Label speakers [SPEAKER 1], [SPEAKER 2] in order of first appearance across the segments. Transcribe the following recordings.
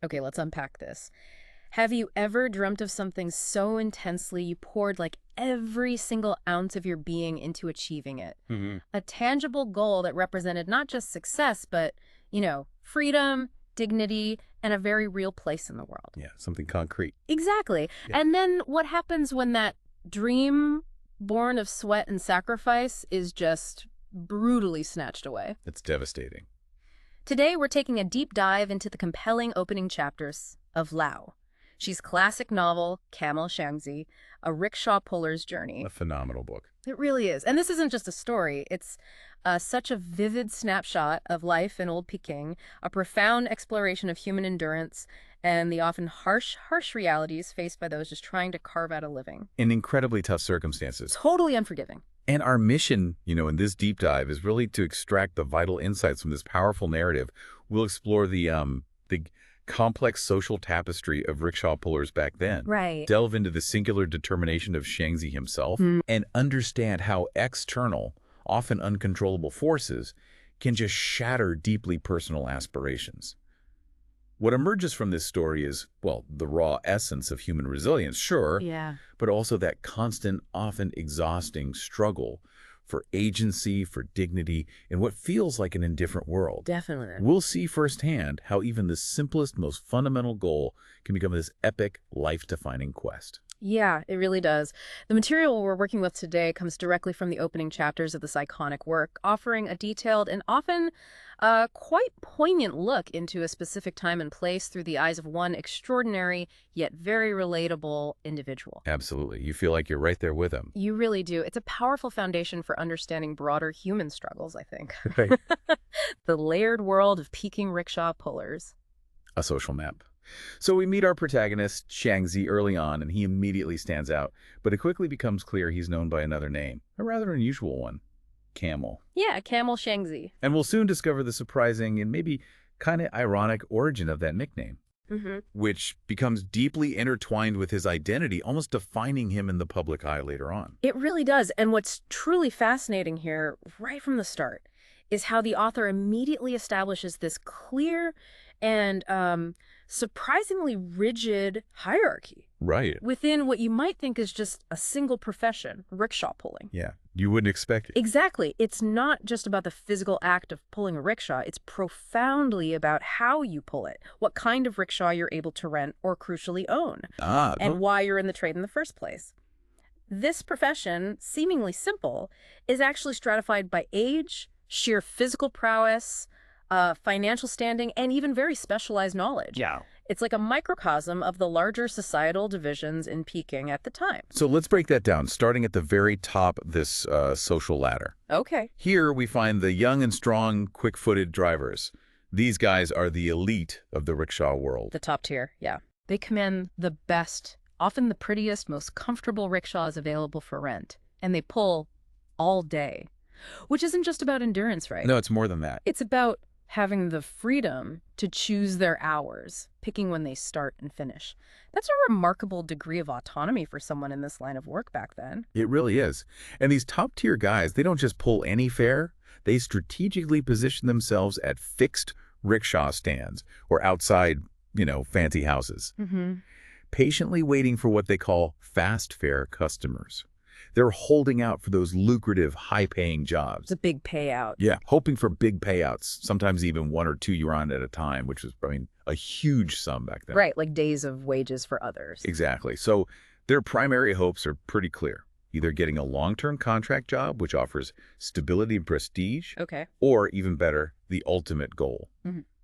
[SPEAKER 1] Okay, let's unpack this. Have you ever dreamt of something so intensely you poured like every single ounce of your being into achieving it?
[SPEAKER 2] Hmm.
[SPEAKER 1] A tangible goal that represented not just success, but, freedom, dignity, and a very real place in the world.
[SPEAKER 2] Yeah, something concrete.
[SPEAKER 1] Exactly.
[SPEAKER 2] Yeah.
[SPEAKER 1] And then what happens when that dream born of sweat and sacrifice is just brutally snatched away?
[SPEAKER 2] It's devastating.
[SPEAKER 1] Today, we're taking a deep dive into the compelling opening chapters of Lao. She's classic novel, Camel Xiangzi, a rickshaw puller's journey.
[SPEAKER 2] A phenomenal book.
[SPEAKER 1] It really is. And this isn't just a story. It's such a vivid snapshot of life in Old Peking, a profound exploration of human endurance, and the often harsh realities faced by those just trying to carve out a living.
[SPEAKER 2] In incredibly tough circumstances.
[SPEAKER 1] Totally unforgiving.
[SPEAKER 2] And our mission, in this deep dive is really to extract the vital insights from this powerful narrative. We'll explore the complex social tapestry of rickshaw pullers back then.
[SPEAKER 1] Right.
[SPEAKER 2] Delve into the singular determination of Xiangzi himself and understand how external, often uncontrollable forces can just shatter deeply personal aspirations. What emerges from this story is, well, the raw essence of human resilience, sure,
[SPEAKER 1] Yeah.
[SPEAKER 2] but also that constant, often exhausting struggle for agency, for dignity, in what feels like an indifferent world.
[SPEAKER 1] Definitely.
[SPEAKER 2] We'll see firsthand how even the simplest, most fundamental goal can become this epic, life-defining quest.
[SPEAKER 1] Yeah, it really does. The material we're working with today comes directly from the opening chapters of this iconic work, offering a detailed and often quite poignant look into a specific time and place through the eyes of one extraordinary yet very relatable individual.
[SPEAKER 2] Absolutely. You feel like you're right there with him.
[SPEAKER 1] You really do. It's a powerful foundation for understanding broader human struggles, I think.
[SPEAKER 2] Right.
[SPEAKER 1] The layered world of Peking rickshaw pullers.
[SPEAKER 2] A social map. So we meet our protagonist, Xiangzi, early on, and he immediately stands out. But it quickly becomes clear he's known by another name, a rather unusual one, Camel.
[SPEAKER 1] Yeah, Camel Xiangzi.
[SPEAKER 2] And we'll soon discover the surprising and maybe kind of ironic origin of that nickname, which becomes deeply intertwined with his identity, almost defining him in the public eye later on.
[SPEAKER 1] It really does. And what's truly fascinating here, right from the start, is how the author immediately establishes this clear and surprisingly rigid hierarchy
[SPEAKER 2] Right.
[SPEAKER 1] within what you might think is just a single profession, rickshaw pulling.
[SPEAKER 2] Yeah, you wouldn't expect it.
[SPEAKER 1] Exactly. It's not just about the physical act of pulling a rickshaw. It's profoundly about how you pull it, what kind of rickshaw you're able to rent or crucially own, and why you're in the trade in the first place. This profession, seemingly simple, is actually stratified by age, sheer physical prowess, financial standing, and even very specialized knowledge.
[SPEAKER 2] Yeah.
[SPEAKER 1] It's like a microcosm of the larger societal divisions in Peking at the time.
[SPEAKER 2] So let's break that down, starting at the very top of this social ladder.
[SPEAKER 1] Okay.
[SPEAKER 2] Here we find the young and strong, quick-footed drivers. These guys are the elite of the rickshaw world.
[SPEAKER 1] The top tier, yeah. They command the best, often the prettiest, most comfortable rickshaws available for rent. And they pull all day, which isn't just about endurance, right?
[SPEAKER 2] No, it's more than that.
[SPEAKER 1] It's about having the freedom to choose their hours, picking when they start and finish. That's a remarkable degree of autonomy for someone in this line of work back then.
[SPEAKER 2] It really is. And these top-tier guys, they don't just pull any fare. They strategically position themselves at fixed rickshaw stands or outside, fancy houses, patiently waiting for what they call fast fare customers. They're holding out for those lucrative, high-paying jobs.
[SPEAKER 1] It's a big payout.
[SPEAKER 2] Yeah, hoping for big payouts, sometimes even 1 or 2 yuan at a time, which was, a huge sum back then.
[SPEAKER 1] Right, like days of wages for others.
[SPEAKER 2] Exactly. So their primary hopes are pretty clear. Either getting a long-term contract job, which offers stability and prestige,
[SPEAKER 1] Okay.
[SPEAKER 2] or even better, the ultimate goal,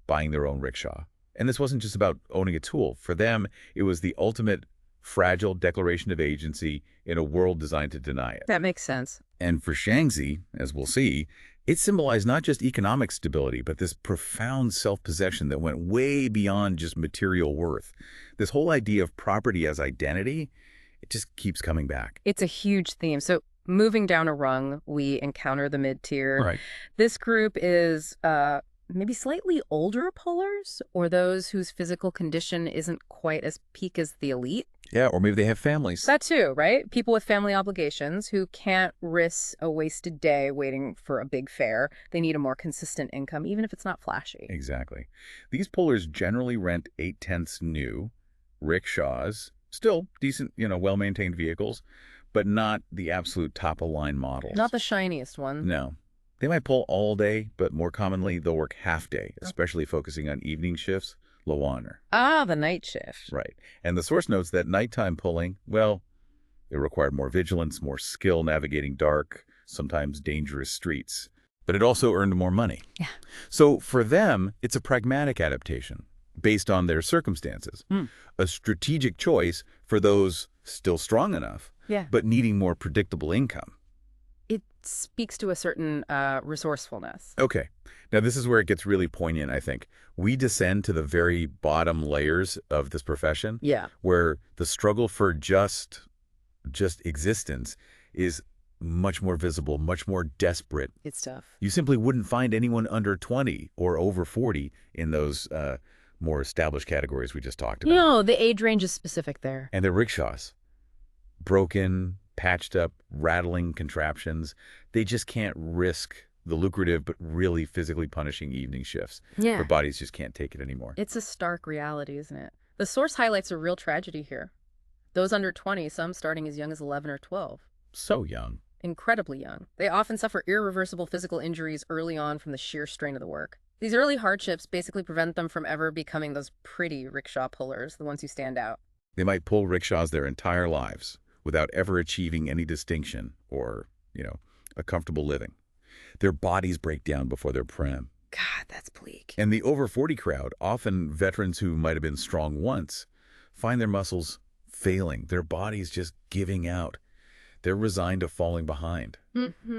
[SPEAKER 2] buying their own rickshaw. And this wasn't just about owning a tool. For them, it was the ultimate fragile declaration of agency in a world designed to deny it.
[SPEAKER 1] That makes sense.
[SPEAKER 2] And for Xiangzi, as we'll see, it symbolized not just economic stability, but this profound self-possession that went way beyond just material worth. This whole idea of property as identity, it just keeps coming back.
[SPEAKER 1] It's a huge theme. So moving down a rung, we encounter the mid-tier.
[SPEAKER 2] Right.
[SPEAKER 1] This group is maybe slightly older pullers or those whose physical condition isn't quite as peak as the elite.
[SPEAKER 2] Yeah, or maybe they have families.
[SPEAKER 1] That too, right? People with family obligations who can't risk a wasted day waiting for a big fare. They need a more consistent income, even if it's not flashy.
[SPEAKER 2] Exactly. These pullers generally rent 8/10 new rickshaws, still decent, well-maintained vehicles, but not the absolute top-of-line models.
[SPEAKER 1] Not the shiniest one.
[SPEAKER 2] No. They might pull all day, but more commonly they'll work half day, especially focusing on evening shifts, low honor.
[SPEAKER 1] Ah, the night shift.
[SPEAKER 2] Right. And the source notes that nighttime pulling, well, it required more vigilance, more skill navigating dark, sometimes dangerous streets. But it also earned more money.
[SPEAKER 1] Yeah.
[SPEAKER 2] So for them, it's a pragmatic adaptation based on their circumstances. A strategic choice for those still strong enough, but needing more predictable income.
[SPEAKER 1] It speaks to a certain resourcefulness.
[SPEAKER 2] Okay. Now, this is where it gets really poignant, I think. We descend to the very bottom layers of this profession, where the struggle for just existence is much more visible, much more desperate.
[SPEAKER 1] It's tough.
[SPEAKER 2] You simply wouldn't find anyone under 20 or over 40 in those more established categories we just talked about.
[SPEAKER 1] No, the age range is specific there.
[SPEAKER 2] And they're rickshaws. Broken, patched up, rattling contraptions. They just can't risk the lucrative but really physically punishing evening shifts.
[SPEAKER 1] Yeah.
[SPEAKER 2] Their bodies just can't take it anymore.
[SPEAKER 1] It's a stark reality, isn't it? The source highlights a real tragedy here. Those under 20, some starting as young as 11 or 12.
[SPEAKER 2] So young.
[SPEAKER 1] Incredibly young. They often suffer irreversible physical injuries early on from the sheer strain of the work. These early hardships basically prevent them from ever becoming those pretty rickshaw pullers, the ones who stand out.
[SPEAKER 2] They might pull rickshaws their entire lives without ever achieving any distinction or, a comfortable living. Their bodies break down before their prem.
[SPEAKER 1] God, that's bleak.
[SPEAKER 2] And the over 40 crowd, often veterans who might have been strong once, find their muscles failing, their bodies just giving out. They're resigned to falling behind,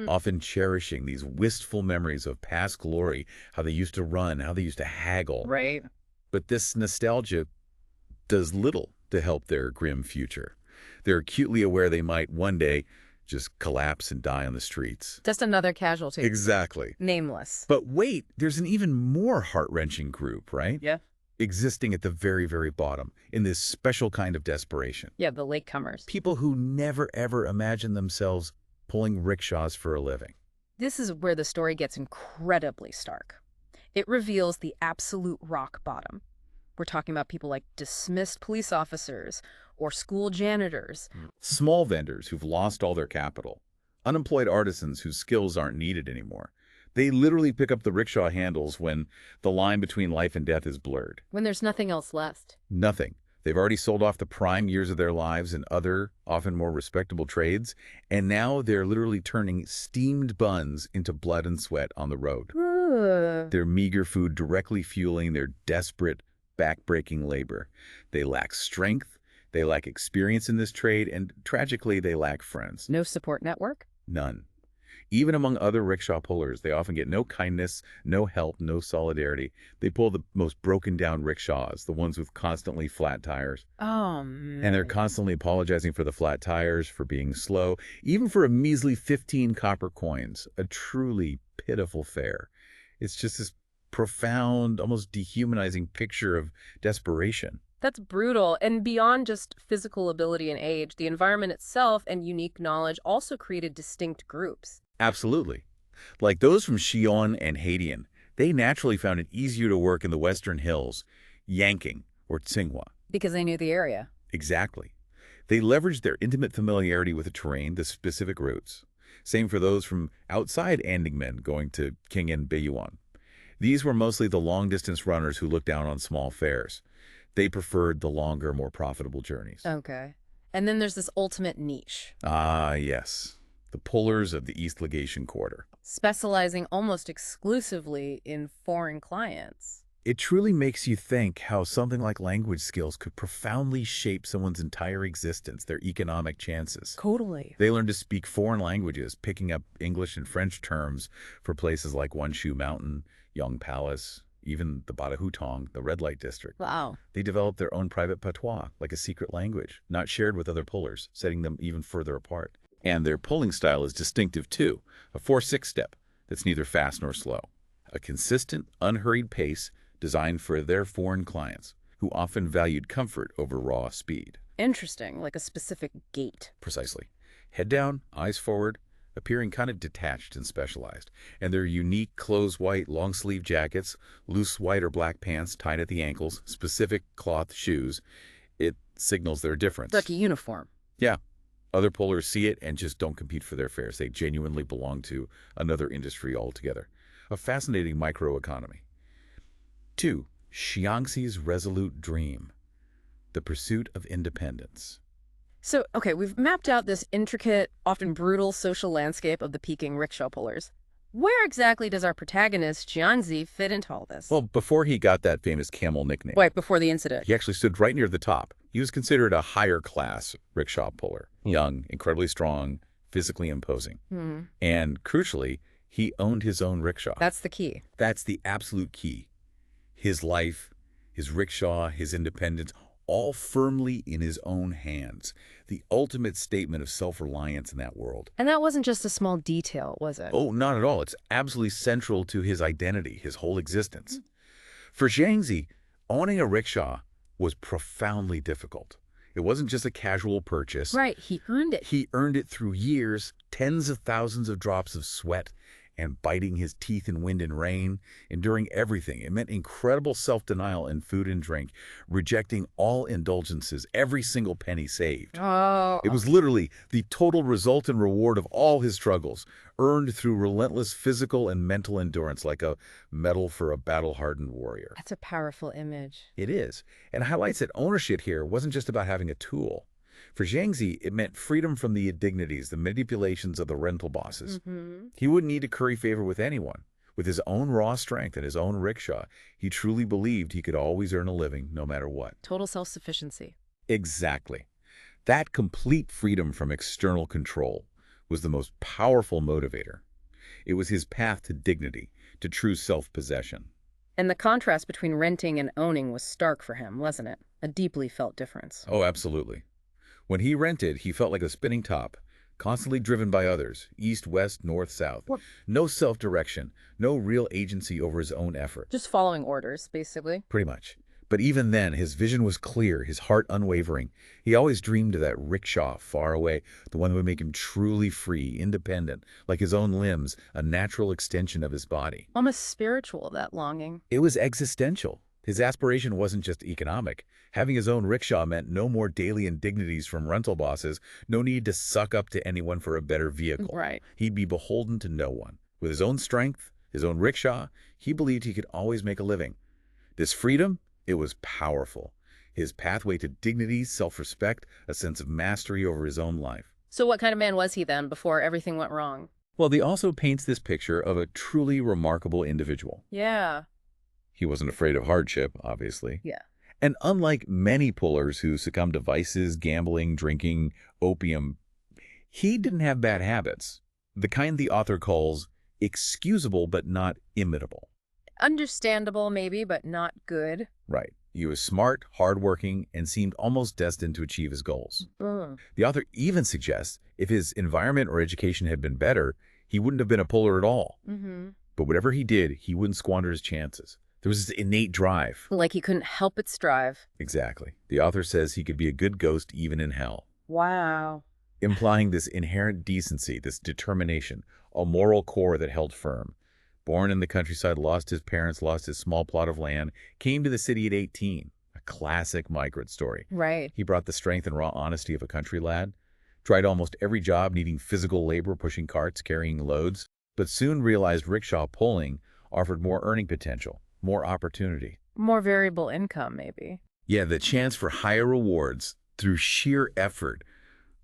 [SPEAKER 2] often cherishing these wistful memories of past glory, how they used to run, how they used to haggle.
[SPEAKER 1] Right.
[SPEAKER 2] But this nostalgia does little to help their grim future. They're acutely aware they might one day just collapse and die on the streets.
[SPEAKER 1] Just another casualty.
[SPEAKER 2] Exactly.
[SPEAKER 1] Nameless.
[SPEAKER 2] But wait, there's an even more heart-wrenching group, right?
[SPEAKER 1] Yeah.
[SPEAKER 2] Existing at the very, very bottom in this special kind of desperation.
[SPEAKER 1] Yeah, the latecomers.
[SPEAKER 2] People who never, ever imagined themselves pulling rickshaws for a living.
[SPEAKER 1] This is where the story gets incredibly stark. It reveals the absolute rock bottom. We're talking about people like dismissed police officers or school janitors.
[SPEAKER 2] Small vendors who've lost all their capital. Unemployed artisans whose skills aren't needed anymore. They literally pick up the rickshaw handles when the line between life and death is blurred.
[SPEAKER 1] When there's nothing else left.
[SPEAKER 2] Nothing. They've already sold off the prime years of their lives in other, often more respectable trades, and now they're literally turning steamed buns into blood and sweat on the road. Their meager food directly fueling their desperate, back-breaking labor. They lack strength, they lack experience in this trade, and tragically, they lack friends.
[SPEAKER 1] No support network?
[SPEAKER 2] None. Even among other rickshaw pullers, they often get no kindness, no help, no solidarity. They pull the most broken-down rickshaws, the ones with constantly flat tires.
[SPEAKER 1] Oh, man.
[SPEAKER 2] And they're constantly apologizing for the flat tires, for being slow, even for a measly 15 copper coins, a truly pitiful fare. It's just this profound, almost dehumanizing picture of desperation.
[SPEAKER 1] That's brutal. And beyond just physical ability and age, the environment itself and unique knowledge also created distinct groups.
[SPEAKER 2] Absolutely. Like those from Xi'an and Haidian, they naturally found it easier to work in the Western Hills, Yanking or Tsinghua.
[SPEAKER 1] Because they knew the area.
[SPEAKER 2] Exactly. They leveraged their intimate familiarity with the terrain, the specific routes. Same for those from outside Andingmen going to King and Beiyuan. These were mostly the long-distance runners who looked down on small fares. They preferred the longer, more profitable journeys.
[SPEAKER 1] Okay. And then there's this ultimate niche.
[SPEAKER 2] Ah, yes. The pullers of the East Legation Quarter.
[SPEAKER 1] Specializing almost exclusively in foreign clients.
[SPEAKER 2] It truly makes you think how something like language skills could profoundly shape someone's entire existence, their economic chances.
[SPEAKER 1] Totally.
[SPEAKER 2] They learn to speak foreign languages, picking up English and French terms for places like Wanshu Mountain, Yong Palace, even the Badahutong, the red light district.
[SPEAKER 1] Wow.
[SPEAKER 2] They develop their own private patois, like a secret language, not shared with other pullers, setting them even further apart. And their pulling style is distinctive too, a 4/6 step that's neither fast nor slow. A consistent, unhurried pace designed for their foreign clients, who often valued comfort over raw speed.
[SPEAKER 1] Interesting, like a specific gait.
[SPEAKER 2] Precisely. Head down, eyes forward, appearing kind of detached and specialized. And their unique close-white long-sleeve jackets, loose white or black pants tied at the ankles, specific cloth shoes, it signals their difference.
[SPEAKER 1] It's like a uniform.
[SPEAKER 2] Yeah. Other pullers see it and just don't compete for their fares. They genuinely belong to another industry altogether. A fascinating microeconomy. 2. Xiangzi's resolute dream. The pursuit of independence.
[SPEAKER 1] So, okay, we've mapped out this intricate, often brutal social landscape of the Peking rickshaw pullers. Where exactly does our protagonist, Xiangzi, fit into all this?
[SPEAKER 2] Well, before he got that famous camel nickname,
[SPEAKER 1] Right, before the incident.
[SPEAKER 2] he actually stood right near the top. He was considered a higher-class rickshaw puller. Young, incredibly strong, physically imposing. And crucially, he owned his own rickshaw.
[SPEAKER 1] That's the key.
[SPEAKER 2] That's the absolute key. His life, his rickshaw, his independence, all firmly in his own hands. The ultimate statement of self-reliance in that world.
[SPEAKER 1] And that wasn't just a small detail, was it?
[SPEAKER 2] Oh, not at all. It's absolutely central to his identity, his whole existence. For Xiangzi, owning a rickshaw was profoundly difficult. It wasn't just a casual purchase.
[SPEAKER 1] Right, he earned it.
[SPEAKER 2] He earned it through years, tens of thousands of drops of sweat, and biting his teeth in wind and rain, enduring everything. It meant incredible self-denial in food and drink, rejecting all indulgences, every single penny saved.
[SPEAKER 1] Oh.
[SPEAKER 2] It was literally the total result and reward of all his struggles, earned through relentless physical and mental endurance, like a medal for a battle-hardened warrior.
[SPEAKER 1] That's a powerful image.
[SPEAKER 2] It is, and highlights that ownership here wasn't just about having a tool. For Xiangzi, it meant freedom from the indignities, the manipulations of the rental bosses. He wouldn't need to curry favor with anyone. With his own raw strength and his own rickshaw, he truly believed he could always earn a living no matter what.
[SPEAKER 1] Total self-sufficiency.
[SPEAKER 2] Exactly. That complete freedom from external control was the most powerful motivator. It was his path to dignity, to true self-possession.
[SPEAKER 1] And the contrast between renting and owning was stark for him, wasn't it? A deeply felt difference.
[SPEAKER 2] Oh, absolutely. When he rented, he felt like a spinning top, constantly driven by others, east, west, north, south.
[SPEAKER 1] What?
[SPEAKER 2] No self-direction, no real agency over his own effort.
[SPEAKER 1] Just following orders, basically.
[SPEAKER 2] Pretty much. But even then, his vision was clear, his heart unwavering. He always dreamed of that rickshaw far away, the one that would make him truly free, independent, like his own limbs, a natural extension of his body.
[SPEAKER 1] Almost spiritual, that longing.
[SPEAKER 2] It was existential. His aspiration wasn't just economic. Having his own rickshaw meant no more daily indignities from rental bosses, no need to suck up to anyone for a better vehicle.
[SPEAKER 1] Right.
[SPEAKER 2] He'd be beholden to no one. With his own strength, his own rickshaw, he believed he could always make a living. This freedom, it was powerful. His pathway to dignity, self-respect, a sense of mastery over his own life.
[SPEAKER 1] So what kind of man was he then, before everything went wrong?
[SPEAKER 2] Well, he also paints this picture of a truly remarkable individual.
[SPEAKER 1] Yeah.
[SPEAKER 2] He wasn't afraid of hardship, obviously.
[SPEAKER 1] Yeah.
[SPEAKER 2] And unlike many pullers who succumb to vices, gambling, drinking, opium, he didn't have bad habits. The kind the author calls excusable but not imitable.
[SPEAKER 1] Understandable, maybe, but not good.
[SPEAKER 2] Right. He was smart, hardworking, and seemed almost destined to achieve his goals. The author even suggests if his environment or education had been better, he wouldn't have been a puller at all. But whatever he did, he wouldn't squander his chances. There was this innate drive.
[SPEAKER 1] Like he couldn't help but strive.
[SPEAKER 2] Exactly. The author says he could be a good ghost even in hell.
[SPEAKER 1] Wow.
[SPEAKER 2] Implying this inherent decency, this determination, a moral core that held firm. Born in the countryside, lost his parents, lost his small plot of land, came to the city at 18. A classic migrant story.
[SPEAKER 1] Right.
[SPEAKER 2] He brought the strength and raw honesty of a country lad. Tried almost every job needing physical labor, pushing carts, carrying loads, but soon realized rickshaw pulling offered more earning potential, more opportunity.
[SPEAKER 1] More variable income, maybe.
[SPEAKER 2] Yeah, the chance for higher rewards through sheer effort,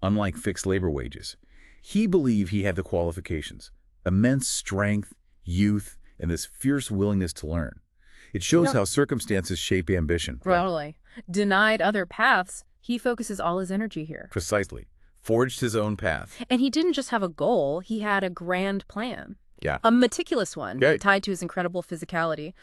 [SPEAKER 2] unlike fixed labor wages. He believed he had the qualifications, immense strength, youth, and this fierce willingness to learn. It shows how circumstances shape ambition.
[SPEAKER 1] Totally. Denied other paths, he focuses all his energy here.
[SPEAKER 2] Precisely. Forged his own path.
[SPEAKER 1] And he didn't just have a goal, he had a grand plan.
[SPEAKER 2] Yeah.
[SPEAKER 1] A meticulous one,
[SPEAKER 2] Okay.
[SPEAKER 1] tied to his incredible physicality.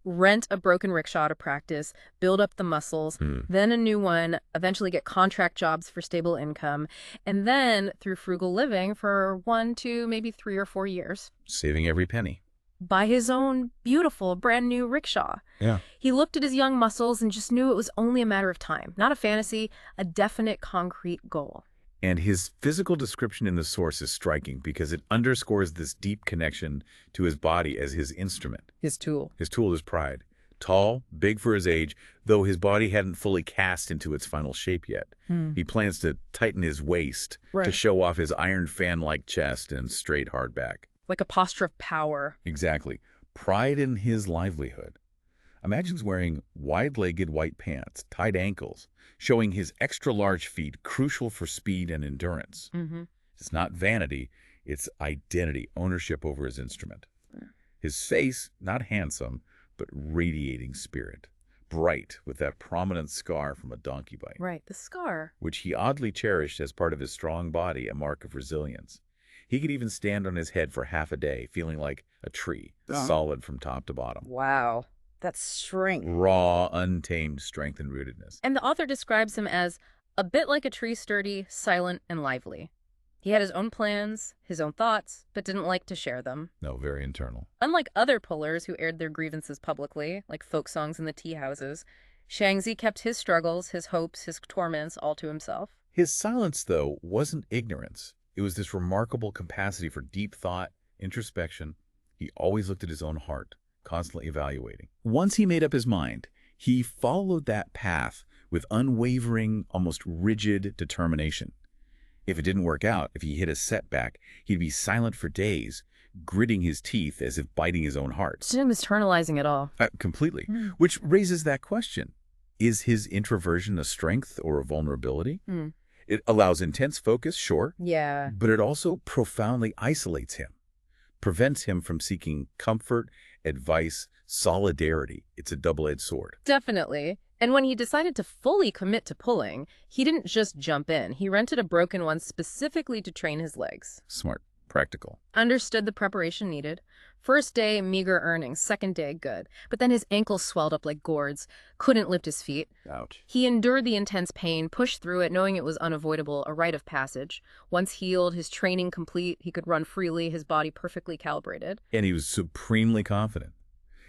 [SPEAKER 1] Rent a broken rickshaw to practice, build up the muscles, then a new one, eventually get contract jobs for stable income, and then, through frugal living for 1, 2, maybe 3 or 4 years.
[SPEAKER 2] Saving every penny.
[SPEAKER 1] buy his own beautiful, brand new rickshaw.
[SPEAKER 2] Yeah.
[SPEAKER 1] He looked at his young muscles and just knew it was only a matter of time. Not a fantasy, a definite, concrete goal.
[SPEAKER 2] And his physical description in the source is striking because it underscores this deep connection to his body as his instrument.
[SPEAKER 1] His tool.
[SPEAKER 2] His tool is pride. Tall, big for his age, though his body hadn't fully cast into its final shape yet. He plans to tighten his waist to show off his iron fan-like chest and straight hard back.
[SPEAKER 1] Like a posture of power.
[SPEAKER 2] Exactly. Pride in his livelihood. Imagine wearing wide-legged white pants, tight ankles, showing his extra-large feet, crucial for speed and endurance. It's not vanity, it's identity, ownership over his instrument. His face, not handsome, but radiating spirit. Bright, with that prominent scar from a donkey bite.
[SPEAKER 1] Right, the scar.
[SPEAKER 2] Which he oddly cherished as part of his strong body, a mark of resilience. He could even stand on his head for half a day, feeling like a tree, solid from top to bottom.
[SPEAKER 1] Wow. That's strength.
[SPEAKER 2] Raw, untamed strength and rootedness.
[SPEAKER 1] And the author describes him as a bit like a tree, sturdy, silent, and lively. He had his own plans, his own thoughts, but didn't like to share them.
[SPEAKER 2] No, very internal.
[SPEAKER 1] Unlike other pullers who aired their grievances publicly, like folk songs in the tea houses, Xiangzi kept his struggles, his hopes, his torments all to himself.
[SPEAKER 2] His silence, though, wasn't ignorance. It was this remarkable capacity for deep thought, introspection. He always looked at his own heart, constantly evaluating. Once he made up his mind, he followed that path with unwavering, almost rigid determination. If it didn't work out, if he hit a setback, he'd be silent for days, gritting his teeth as if biting his own heart.
[SPEAKER 1] It's him internalizing it all.
[SPEAKER 2] Completely. Which raises that question. Is his introversion a strength or a vulnerability? It allows intense focus, sure.
[SPEAKER 1] Yeah.
[SPEAKER 2] But it also profoundly isolates him, prevents him from seeking comfort, advice, solidarity. It's a double-edged sword.
[SPEAKER 1] Definitely. And when he decided to fully commit to pulling, he didn't just jump in. He rented a broken one specifically to train his legs.
[SPEAKER 2] Smart. Practical.
[SPEAKER 1] Understood the preparation needed. First day, meager earnings. Second day, good. But then his ankles swelled up like gourds. Couldn't lift his feet.
[SPEAKER 2] Ouch.
[SPEAKER 1] He endured the intense pain, pushed through it, knowing it was unavoidable, a rite of passage. Once healed, his training complete, he could run freely, his body perfectly calibrated.
[SPEAKER 2] And he was supremely confident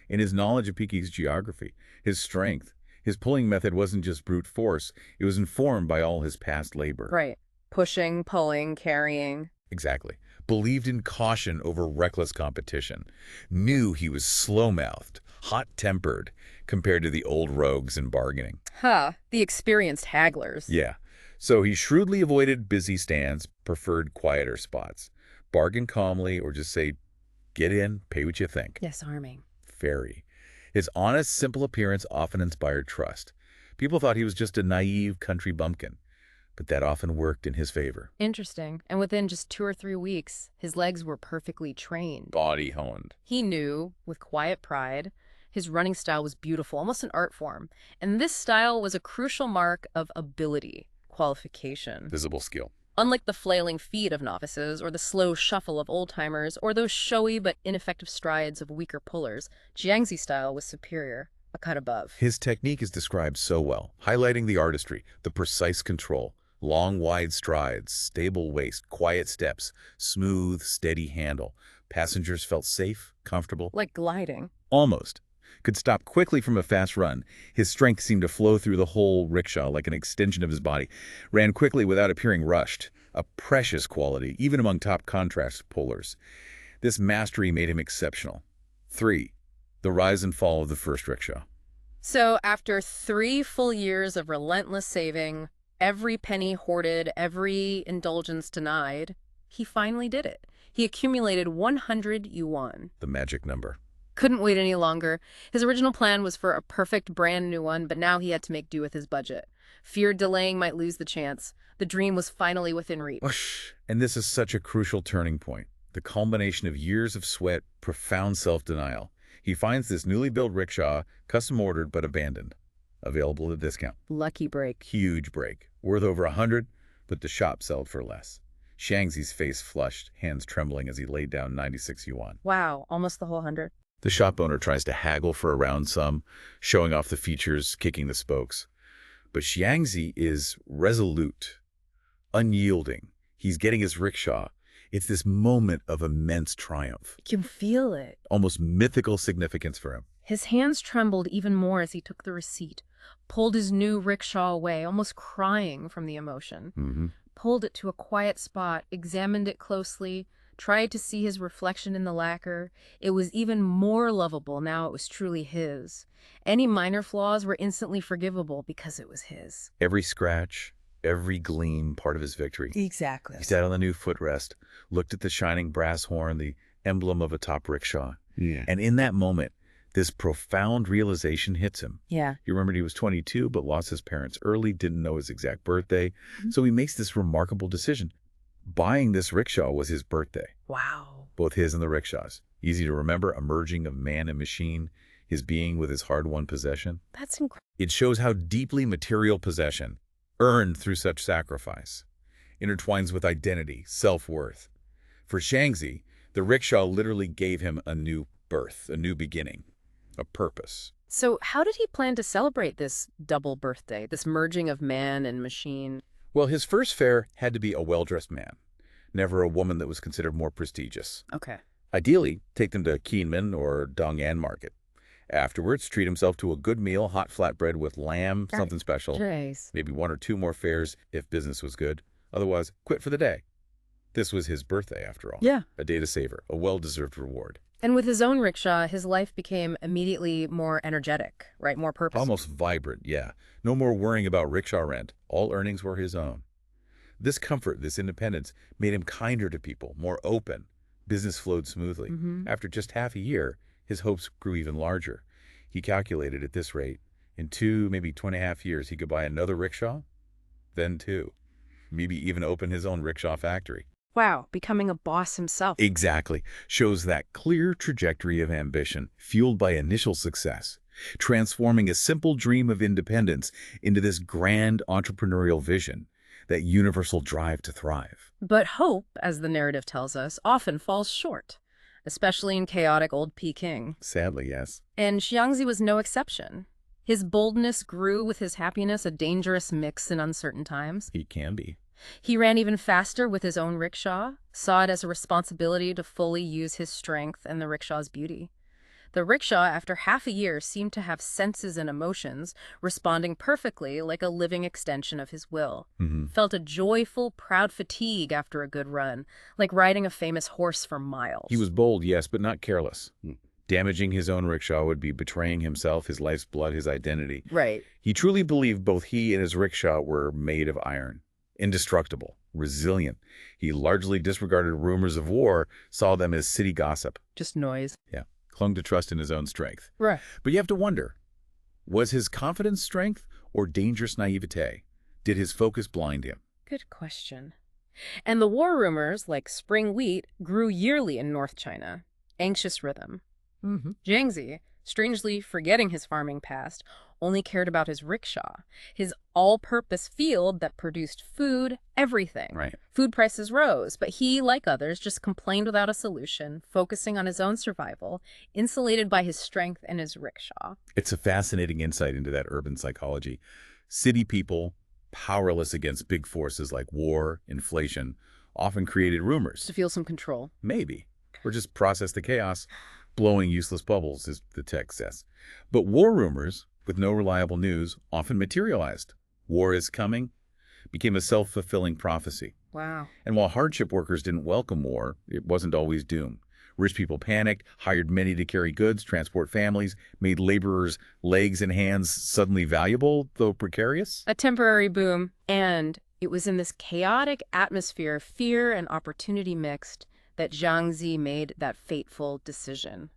[SPEAKER 2] in his knowledge of Peki's geography, his strength. His pulling method wasn't just brute force. It was informed by all his past labor.
[SPEAKER 1] Right. Pushing, pulling, carrying.
[SPEAKER 2] Exactly. Believed in caution over reckless competition. Knew he was slow-mouthed, hot-tempered, compared to the old rogues in bargaining.
[SPEAKER 1] The experienced hagglers.
[SPEAKER 2] Yeah. So he shrewdly avoided busy stands, preferred quieter spots. Bargain calmly or just say, get in, pay what you think.
[SPEAKER 1] Disarming.
[SPEAKER 2] Very. His honest, simple appearance often inspired trust. People thought he was just a naive country bumpkin, but that often worked in his favor.
[SPEAKER 1] Interesting. And within just 2 or 3 weeks, his legs were perfectly trained.
[SPEAKER 2] Body honed.
[SPEAKER 1] He knew, with quiet pride, his running style was beautiful, almost an art form. And this style was a crucial mark of ability, qualification.
[SPEAKER 2] Visible skill.
[SPEAKER 1] Unlike the flailing feet of novices, or the slow shuffle of old-timers, or those showy but ineffective strides of weaker pullers, Xiangzi's style was superior, a cut above.
[SPEAKER 2] His technique is described so well, highlighting the artistry, the precise control, long, wide strides, stable waist, quiet steps, smooth, steady handle. Passengers felt safe, comfortable.
[SPEAKER 1] Like gliding.
[SPEAKER 2] Almost. Could stop quickly from a fast run. His strength seemed to flow through the whole rickshaw like an extension of his body. Ran quickly without appearing rushed. A precious quality, even among top contrast pullers. This mastery made him exceptional. 3. The rise and fall of the first rickshaw.
[SPEAKER 1] So after 3 full years of relentless saving, every penny hoarded, every indulgence denied, he finally did it. He accumulated 100 yuan.
[SPEAKER 2] The magic number.
[SPEAKER 1] Couldn't wait any longer. His original plan was for a perfect brand new one, but now he had to make do with his budget. Feared delaying might lose the chance. The dream was finally within reach.
[SPEAKER 2] Whoosh. And this is such a crucial turning point. The culmination of years of sweat, profound self-denial. He finds this newly built rickshaw, custom ordered but abandoned. Available at a discount.
[SPEAKER 1] Lucky break.
[SPEAKER 2] Huge break. Worth over 100, but the shop sold for less. Xiangzi's face flushed, hands trembling as he laid down 96 yuan.
[SPEAKER 1] Wow, almost the whole 100.
[SPEAKER 2] The shop owner tries to haggle for a round sum, showing off the features, kicking the spokes. But Xiangzi is resolute, unyielding. He's getting his rickshaw. It's this moment of immense triumph,
[SPEAKER 1] You can feel it.
[SPEAKER 2] almost mythical significance for him.
[SPEAKER 1] His hands trembled even more as he took the receipt, pulled his new rickshaw away, almost crying from the emotion, pulled it to a quiet spot, examined it closely, tried to see his reflection in the lacquer. It was even more lovable now it was truly his. Any minor flaws were instantly forgivable because it was his.
[SPEAKER 2] Every scratch, every gleam, part of his victory.
[SPEAKER 1] Exactly.
[SPEAKER 2] He sat on the new footrest, looked at the shining brass horn, the emblem of a top rickshaw.
[SPEAKER 3] Yeah.
[SPEAKER 2] And in that moment, this profound realization hits him.
[SPEAKER 1] Yeah.
[SPEAKER 2] He remembered he was 22, but lost his parents early, didn't know his exact birthday. So he makes this remarkable decision. Buying this rickshaw was his birthday.
[SPEAKER 1] Wow.
[SPEAKER 2] Both his and the rickshaw's. Easy to remember, a merging of man and machine, his being with his hard-won possession.
[SPEAKER 1] That's incredible.
[SPEAKER 2] It shows how deeply material possession, earned through such sacrifice, intertwines with identity, self-worth. For Xiangzi, the rickshaw literally gave him a new birth, a new beginning, a purpose.
[SPEAKER 1] So how did he plan to celebrate this double birthday, this merging of man and machine?
[SPEAKER 2] Well, his first fare had to be a well-dressed man, never a woman that was considered more prestigious.
[SPEAKER 1] Okay.
[SPEAKER 2] Ideally, take them to Kinmen or Dong'an Market. Afterwards, treat himself to a good meal, hot flatbread with lamb, something special.
[SPEAKER 1] Jeez.
[SPEAKER 2] Maybe 1 or 2 more fares if business was good. Otherwise, quit for the day. This was his birthday, after all.
[SPEAKER 1] Yeah.
[SPEAKER 2] A day to savor, a well-deserved reward.
[SPEAKER 1] And with his own rickshaw, his life became immediately more energetic, right? More purposeful.
[SPEAKER 2] Almost vibrant, yeah. No more worrying about rickshaw rent. All earnings were his own. This comfort, this independence, made him kinder to people, more open. Business flowed smoothly. After just half a year, his hopes grew even larger. He calculated at this rate, in 2, maybe 2.5 years, he could buy another rickshaw, then 2. Maybe even open his own rickshaw factory.
[SPEAKER 1] Wow, becoming a boss himself.
[SPEAKER 2] Exactly. Shows that clear trajectory of ambition, fueled by initial success, transforming a simple dream of independence into this grand entrepreneurial vision, that universal drive to thrive.
[SPEAKER 1] But hope, as the narrative tells us, often falls short, especially in chaotic old Peking.
[SPEAKER 2] Sadly, yes.
[SPEAKER 1] And Xiangzi was no exception. His boldness grew with his happiness, a dangerous mix in uncertain times.
[SPEAKER 2] He can be.
[SPEAKER 1] He ran even faster with his own rickshaw, saw it as a responsibility to fully use his strength and the rickshaw's beauty. The rickshaw, after half a year, seemed to have senses and emotions, responding perfectly like a living extension of his will. Felt a joyful, proud fatigue after a good run, like riding a famous horse for miles.
[SPEAKER 2] He was bold, yes, but not careless. Damaging his own rickshaw would be betraying himself, his life's blood, his identity.
[SPEAKER 1] Right.
[SPEAKER 2] He truly believed both he and his rickshaw were made of iron. Indestructible, resilient. He largely disregarded rumors of war, saw them as city gossip.
[SPEAKER 1] Just noise.
[SPEAKER 2] Yeah, clung to trust in his own strength.
[SPEAKER 1] Right.
[SPEAKER 2] But you have to wonder, was his confidence strength or dangerous naivete? Did his focus blind him?
[SPEAKER 1] Good question. And the war rumors, like spring wheat, grew yearly in North China. Anxious rhythm. Xiangzi, strangely forgetting his farming past, only cared about his rickshaw, his all-purpose field that produced food, everything.
[SPEAKER 2] Right.
[SPEAKER 1] Food prices rose, but he, like others, just complained without a solution, focusing on his own survival, insulated by his strength and his rickshaw.
[SPEAKER 2] It's a fascinating insight into that urban psychology. City people, powerless against big forces like war, inflation, often created rumors.
[SPEAKER 1] To feel some control.
[SPEAKER 2] Maybe. Or just process the chaos, blowing useless bubbles, as the text says. But war rumors, with no reliable news, often materialized. War is coming became a self-fulfilling prophecy.
[SPEAKER 1] Wow.
[SPEAKER 2] And while hardship workers didn't welcome war, it wasn't always doom. Rich people panicked, hired many to carry goods, transport families, made laborers' legs and hands suddenly valuable, though precarious.
[SPEAKER 1] A temporary boom. And it was in this chaotic atmosphere, fear and opportunity mixed, that Xiangzi made that fateful decision.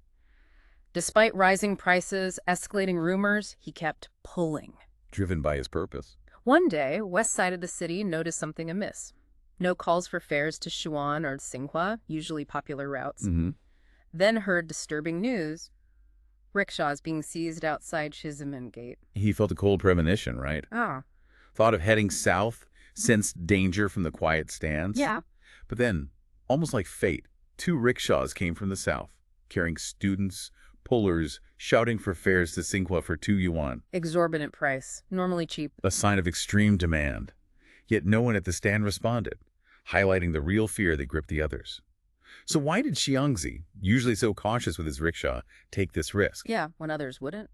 [SPEAKER 1] Despite rising prices, escalating rumors, he kept pulling.
[SPEAKER 2] Driven by his purpose.
[SPEAKER 1] One day, west side of the city noticed something amiss. No calls for fares to Xuan or Tsinghua, usually popular routes. Then heard disturbing news. Rickshaws being seized outside Shizimen Gate.
[SPEAKER 2] He felt a cold premonition, right?
[SPEAKER 1] Ah.
[SPEAKER 2] Thought of heading south, sensed danger from the quiet stands.
[SPEAKER 1] Yeah.
[SPEAKER 2] But then, almost like fate, 2 rickshaws came from the south, carrying students, pullers, shouting for fares to Tsinghua for 2 yuan.
[SPEAKER 1] Exorbitant price, normally cheap.
[SPEAKER 2] A sign of extreme demand. Yet no one at the stand responded. highlighting the real fear that gripped the others. So why did Xiangzi, usually so cautious with his rickshaw, take this risk?
[SPEAKER 1] Yeah, when others wouldn't.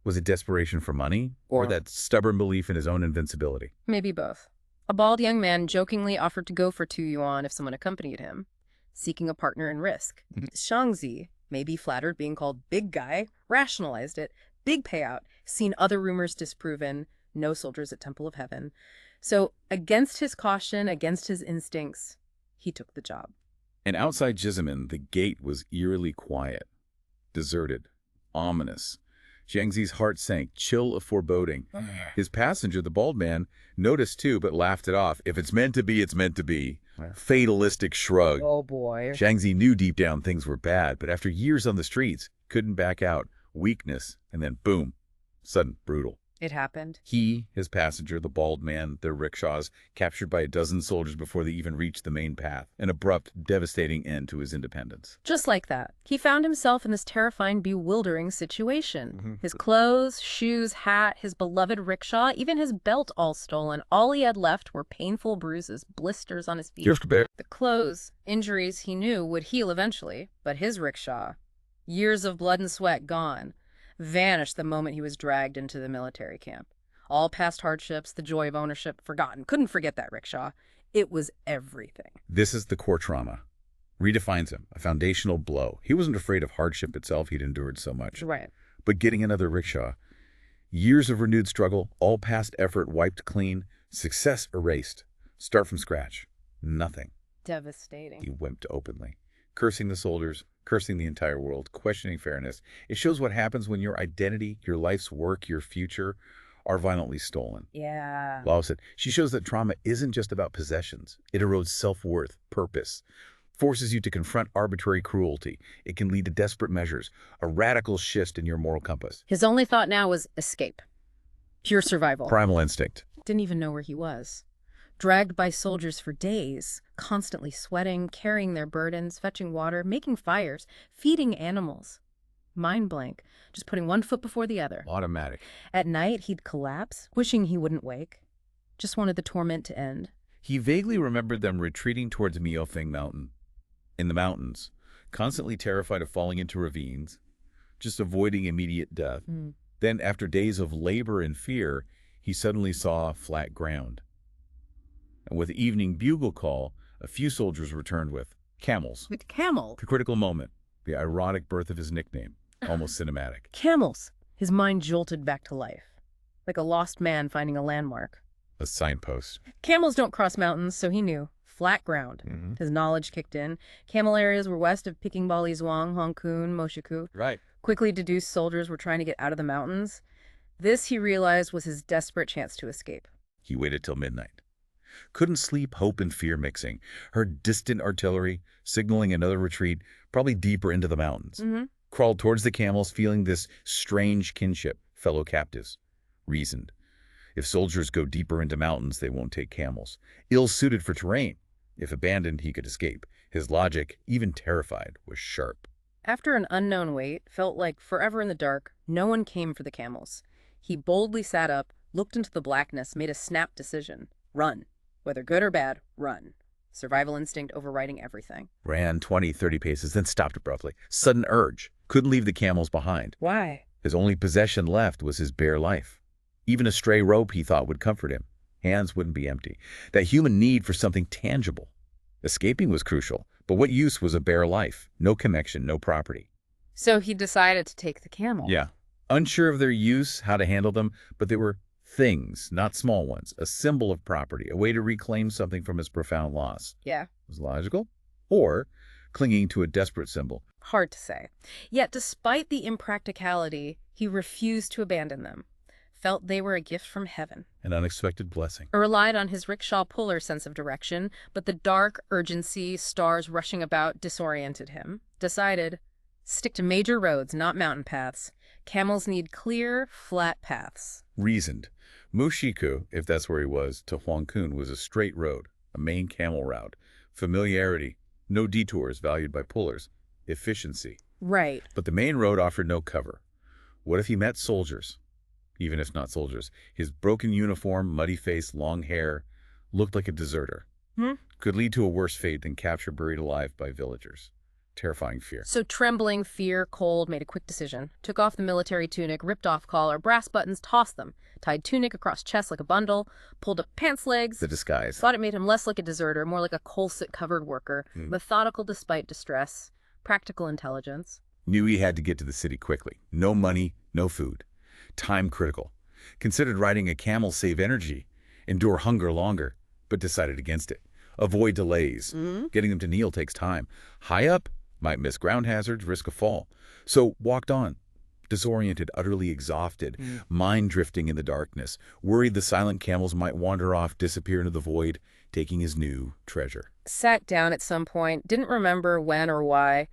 [SPEAKER 2] Was it desperation for money, or that stubborn belief in his own invincibility?
[SPEAKER 1] Maybe both. A bald young man jokingly offered to go for 2 yuan if someone accompanied him, seeking a partner in risk. Xiangzi, maybe flattered being called big guy, rationalized it. Big payout, seen other rumors disproven, no soldiers at Temple of Heaven. So against his caution, against his instincts, he took the job.
[SPEAKER 2] And outside Jizimin, the gate was eerily quiet, deserted, ominous. Xiangzi's heart sank, chill of foreboding. His passenger, the bald man, noticed too, but laughed it off. If it's meant to be, it's meant to be. Fatalistic shrug.
[SPEAKER 1] Oh, boy.
[SPEAKER 2] Xiangzi knew deep down things were bad, but after years on the streets, couldn't back out. Weakness, and then boom, sudden, brutal.
[SPEAKER 1] It happened.
[SPEAKER 2] He, his passenger, the bald man, their rickshaws, captured by a dozen soldiers before they even reached the main path. An abrupt, devastating end to his independence.
[SPEAKER 1] Just like that, he found himself in this terrifying, bewildering situation. His clothes, shoes, hat, his beloved rickshaw, even his belt all stolen. All he had left were painful bruises, blisters on his feet. The clothes, injuries he knew would heal eventually, but his rickshaw, years of blood and sweat gone, vanished the moment he was dragged into the military camp. All past hardships, the joy of ownership, forgotten. Couldn't forget that rickshaw. It was everything.
[SPEAKER 2] This is the core trauma. Redefines him, a foundational blow. He wasn't afraid of hardship itself. He'd endured so much.
[SPEAKER 1] Right.
[SPEAKER 2] But getting another rickshaw, years of renewed struggle, all past effort wiped clean, success erased. Start from scratch. Nothing.
[SPEAKER 1] Devastating.
[SPEAKER 2] He wept openly, cursing the soldiers, cursing the entire world, questioning fairness. It shows what happens when your identity, your life's work, your future are violently stolen.
[SPEAKER 1] Yeah.
[SPEAKER 2] Lao said, she shows that trauma isn't just about possessions. It erodes self-worth, purpose, forces you to confront arbitrary cruelty. It can lead to desperate measures, a radical shift in your moral compass.
[SPEAKER 1] His only thought now was escape. Pure survival.
[SPEAKER 2] Primal instinct.
[SPEAKER 1] Didn't even know where he was. Dragged by soldiers for days, constantly sweating, carrying their burdens, fetching water, making fires, feeding animals. Mind blank, just putting one foot before the other.
[SPEAKER 2] Automatic.
[SPEAKER 1] At night, he'd collapse, wishing he wouldn't wake. Just wanted the torment to end.
[SPEAKER 2] He vaguely remembered them retreating towards Miaofeng Mountain. In the mountains, constantly terrified of falling into ravines, just avoiding immediate death. Then, after days of labor and fear, he suddenly saw flat ground. And with the evening bugle call, a few soldiers returned with camels.
[SPEAKER 1] With camels?
[SPEAKER 2] The critical moment, the ironic birth of his nickname, almost cinematic.
[SPEAKER 1] Camels. His mind jolted back to life, like a lost man finding a landmark.
[SPEAKER 2] A signpost.
[SPEAKER 1] Camels don't cross mountains, so he knew. Flat ground. His knowledge kicked in. Camel areas were west of Peking Bali Zhuang, Hongkun, Moshiku.
[SPEAKER 2] Right.
[SPEAKER 1] Quickly deduced soldiers were trying to get out of the mountains. This, he realized, was his desperate chance to escape.
[SPEAKER 2] He waited till midnight. Couldn't sleep, hope and fear mixing. Heard distant artillery, signaling another retreat, probably deeper into the mountains. Crawled towards the camels, feeling this strange kinship, fellow captives. Reasoned. If soldiers go deeper into mountains, they won't take camels. Ill-suited for terrain. If abandoned, he could escape. His logic, even terrified, was sharp.
[SPEAKER 1] After an unknown wait, felt like forever in the dark, no one came for the camels. He boldly sat up, looked into the blackness, made a snap decision. Run. Whether good or bad, run. Survival instinct overriding everything.
[SPEAKER 2] Ran 20, 30 paces, then stopped abruptly. Sudden urge. Couldn't leave the camels behind.
[SPEAKER 1] Why?
[SPEAKER 2] His only possession left was his bare life. Even a stray rope, he thought, would comfort him. Hands wouldn't be empty. That human need for something tangible. Escaping was crucial, but what use was a bare life? No connection, no property.
[SPEAKER 1] So he decided to take the camel.
[SPEAKER 2] Yeah. Unsure of their use, how to handle them, but they were things, not small ones. A symbol of property, a way to reclaim something from his profound loss.
[SPEAKER 1] Yeah.
[SPEAKER 2] Was logical? Or clinging to a desperate symbol?
[SPEAKER 1] Hard to say. Yet, despite the impracticality, he refused to abandon them. Felt they were a gift from heaven.
[SPEAKER 2] An unexpected blessing.
[SPEAKER 1] Relied on his rickshaw puller sense of direction, but the dark, urgency, stars rushing about disoriented him. Decided, stick to major roads, not mountain paths. Camels need clear, flat paths.
[SPEAKER 2] Reasoned. Mushiku, if that's where he was, to Huangkun was a straight road, a main camel route. Familiarity, no detours valued by pullers. Efficiency.
[SPEAKER 1] Right.
[SPEAKER 2] But the main road offered no cover. What if he met soldiers? Even if not soldiers. His broken uniform, muddy face, long hair, looked like a deserter.
[SPEAKER 1] Hmm?
[SPEAKER 2] Could lead to a worse fate than capture buried alive by villagers. Terrifying fear.
[SPEAKER 1] So trembling, fear, cold, made a quick decision. Took off the military tunic, ripped off collar, brass buttons, tossed them. Tied tunic across chest like a bundle, pulled up pants legs.
[SPEAKER 2] The disguise.
[SPEAKER 1] Thought it made him less like a deserter, more like a coal-soot-covered worker. Methodical despite distress. Practical intelligence.
[SPEAKER 2] Knew he had to get to the city quickly. No money, no food. Time critical. Considered riding a camel save energy. Endure hunger longer, but decided against it. Avoid delays. Getting them to kneel takes time. High up, might miss ground hazards, risk a fall. So walked on. Disoriented, utterly exhausted, mind drifting in the darkness. Worried the silent camels might wander off, disappear into the void, taking his new treasure.
[SPEAKER 1] Sat down at some point, didn't remember when or why.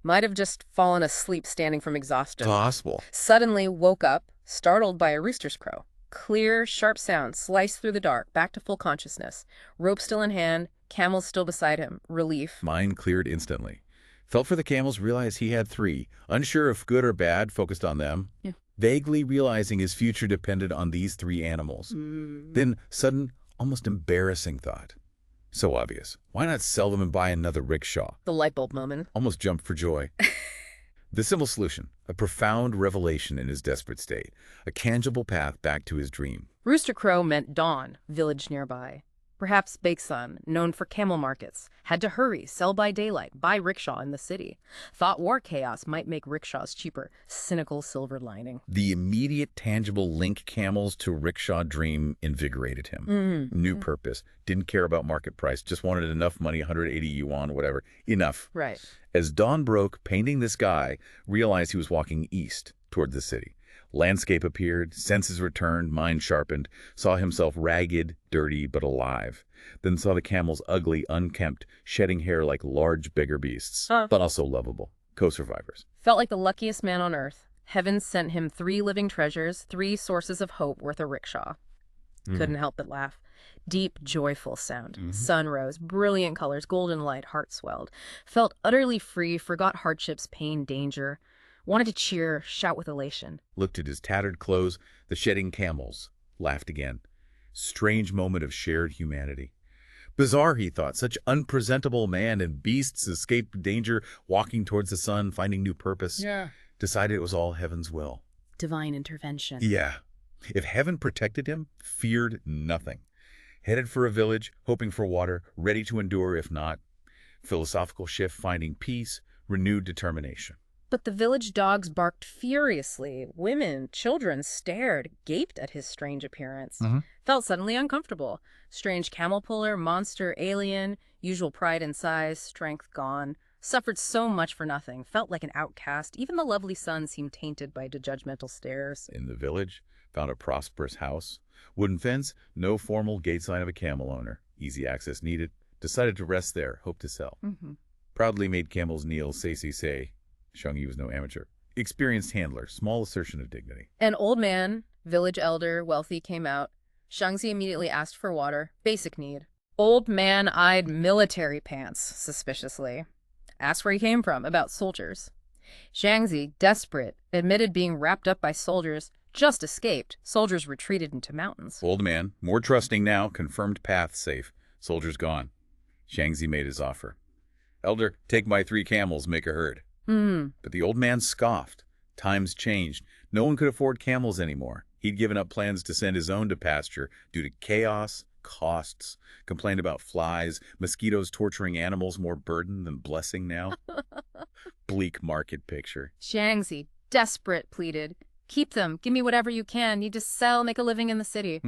[SPEAKER 1] Might have just fallen asleep standing from exhaustion.
[SPEAKER 2] Possible.
[SPEAKER 1] Suddenly woke up, startled by a rooster's crow. Clear, sharp sound sliced through the dark, back to full consciousness. Rope still in hand, camels still beside him. Relief.
[SPEAKER 2] Mind cleared instantly. Felt for the camels, realized he had 3. Unsure if good or bad, focused on them.
[SPEAKER 1] Yeah.
[SPEAKER 2] Vaguely realizing his future depended on these 3 animals. Then sudden, almost embarrassing thought. So obvious. Why not sell them and buy another rickshaw?
[SPEAKER 1] The light bulb moment.
[SPEAKER 2] Almost jumped for joy. The simple solution, a profound revelation in his desperate state, a tangible path back to his dream.
[SPEAKER 1] Rooster Crow meant dawn, village nearby. Perhaps Bakesun, known for camel markets, had to hurry, sell by daylight, buy rickshaw in the city. Thought war chaos might make rickshaws cheaper. Cynical silver lining.
[SPEAKER 2] The immediate tangible link camels to rickshaw dream invigorated him. New purpose. Didn't care about market price. Just wanted enough money, 180 yuan, whatever. Enough.
[SPEAKER 1] Right.
[SPEAKER 2] As dawn broke, painting this guy realized he was walking east toward the city. Landscape appeared, senses returned, mind sharpened, saw himself ragged, dirty, but alive. Then saw the camels ugly, unkempt, shedding hair like large beggar beasts, but also lovable, co-survivors.
[SPEAKER 1] Felt like the luckiest man on earth. Heaven sent him 3 living treasures, 3 sources of hope worth a rickshaw. Couldn't help but laugh. Deep, joyful sound. Sun rose, brilliant colors, golden light, heart swelled. Felt utterly free, forgot hardships, pain, danger. Wanted to cheer, shout with elation.
[SPEAKER 2] Looked at his tattered clothes, the shedding camels, laughed again. Strange moment of shared humanity. Bizarre, he thought, such unpresentable man and beasts escaped danger, walking towards the sun, finding new purpose.
[SPEAKER 1] Yeah.
[SPEAKER 2] Decided it was all heaven's will.
[SPEAKER 1] Divine intervention.
[SPEAKER 2] Yeah. If heaven protected him, feared nothing. Headed for a village, hoping for water, ready to endure if not. Philosophical shift, finding peace, renewed determination.
[SPEAKER 1] But the village dogs barked furiously. Women, children stared, gaped at his strange appearance. Felt suddenly uncomfortable. Strange camel puller, monster, alien, usual pride and size, strength gone. Suffered so much for nothing. Felt like an outcast. Even the lovely sun seemed tainted by judgmental stares.
[SPEAKER 2] In the village, found a prosperous house. Wooden fence, no formal gate sign of a camel owner. Easy access needed. Decided to rest there, hope to sell. Proudly made camels kneel, say. Xiangzi was no amateur. Experienced handler, small assertion of dignity.
[SPEAKER 1] An old man, village elder, wealthy, came out. Xiangzi immediately asked for water. Basic need. Old man eyed military pants suspiciously. Asked where he came from, about soldiers. Xiangzi, desperate, admitted being wrapped up by soldiers, just escaped. Soldiers retreated into mountains.
[SPEAKER 2] Old man, more trusting now, confirmed path safe. Soldiers gone. Xiangzi made his offer. Elder, take my 3 camels, make a herd. But the old man scoffed. Times changed. No one could afford camels anymore. He'd given up plans to send his own to pasture due to chaos, costs, complained about flies, mosquitoes torturing animals, more burden than blessing now. Bleak market picture.
[SPEAKER 1] Xiangzi, desperate, pleaded. Keep them. Give me whatever you can. Need to sell, make a living in the city.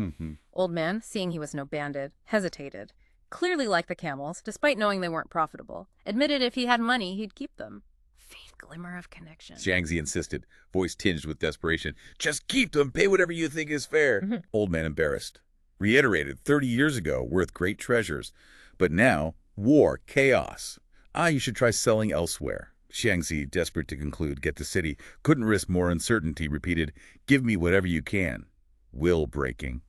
[SPEAKER 1] Old man, seeing he was no bandit, hesitated. Clearly liked the camels, despite knowing they weren't profitable. Admitted if he had money, he'd keep them. Faint glimmer of connection.
[SPEAKER 2] Xiangzi insisted, voice tinged with desperation. Just keep them, pay whatever you think is fair. Old man embarrassed. Reiterated 30 years ago, worth great treasures. But now, war, chaos. You should try selling elsewhere. Xiangzi, desperate to conclude, get the city, couldn't risk more uncertainty, repeated, give me whatever you can. Will breaking.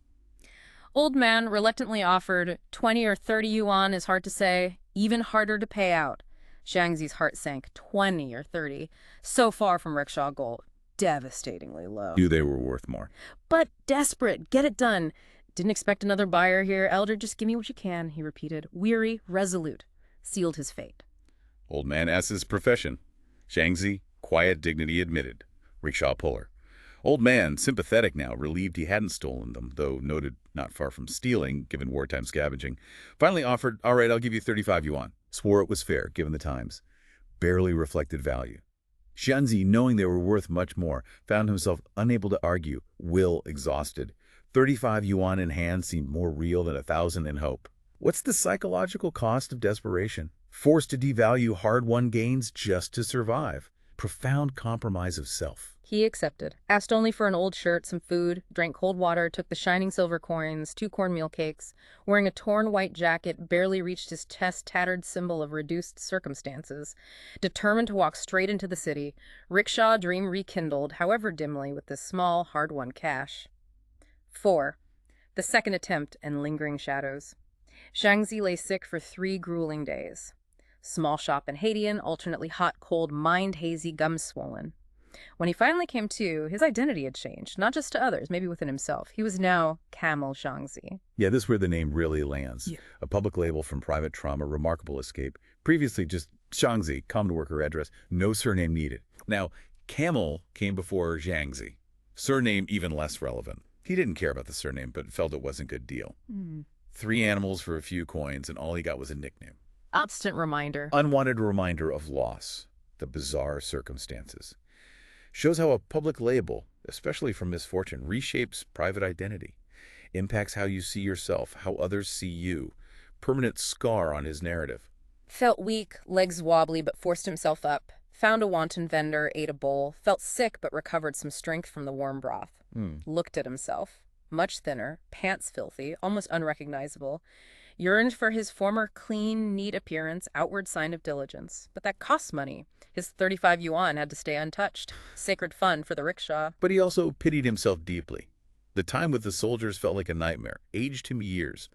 [SPEAKER 1] Old man reluctantly offered 20 or 30 yuan is hard to say, even harder to pay out. Xiangzi's heart sank. 20 or 30. So far from rickshaw gold. Devastatingly low.
[SPEAKER 2] Knew they were worth more.
[SPEAKER 1] But desperate. Get it done. Didn't expect another buyer here, Elder. Just give me what you can, he repeated. Weary, resolute. Sealed his fate.
[SPEAKER 2] Old man asks his profession. Xiangzi, quiet dignity admitted. Rickshaw puller. Old man, sympathetic now, relieved he hadn't stolen them, though noted not far from stealing, given wartime scavenging. Finally offered, all right, I'll give you 35 yuan. Swore it was fair, given the times. Barely reflected value. Xiangzi, knowing they were worth much more, found himself unable to argue, will exhausted. 35 yuan in hand seemed more real than 1,000 in hope. What's the psychological cost of desperation? Forced to devalue hard-won gains just to survive. Profound compromise of self.
[SPEAKER 1] He accepted. Asked only for an old shirt, some food, drank cold water, took the shining silver coins, 2 cornmeal cakes. Wearing a torn white jacket, barely reached his chest, tattered symbol of reduced circumstances. Determined to walk straight into the city, Rickshaw dream rekindled, however dimly, with this small, hard-won cash. 4. The second attempt and lingering shadows. Xiangzi lay sick for 3 grueling days. Small shop in Haitian, alternately hot, cold, mind-hazy, gum-swollen. When he finally came to, his identity had changed, not just to others, maybe within himself. He was now Camel Xiangzi.
[SPEAKER 2] Yeah, this is where the name really lands.
[SPEAKER 1] Yeah.
[SPEAKER 2] A public label from private trauma, remarkable escape. Previously just Xiangzi, common worker address, no surname needed. Now, Camel came before Xiangzi. Surname even less relevant. He didn't care about the surname, but felt it wasn't a good deal. 3 animals for a few coins, and all he got was a nickname.
[SPEAKER 1] Obstinate reminder.
[SPEAKER 2] Unwanted reminder of loss, the bizarre circumstances. Shows how a public label, especially from misfortune, reshapes private identity. Impacts how you see yourself, how others see you. Permanent scar on his narrative.
[SPEAKER 1] Felt weak, legs wobbly, but forced himself up. Found a wanton vendor, ate a bowl. Felt sick, but recovered some strength from the warm broth. Looked at himself. Much thinner, pants filthy, almost unrecognizable. Yearned for his former clean, neat appearance, outward sign of diligence. But that costs money. His 35 yuan had to stay untouched. Sacred fun for the rickshaw.
[SPEAKER 2] But he also pitied himself deeply. The time with the soldiers felt like a nightmare. Aged him years.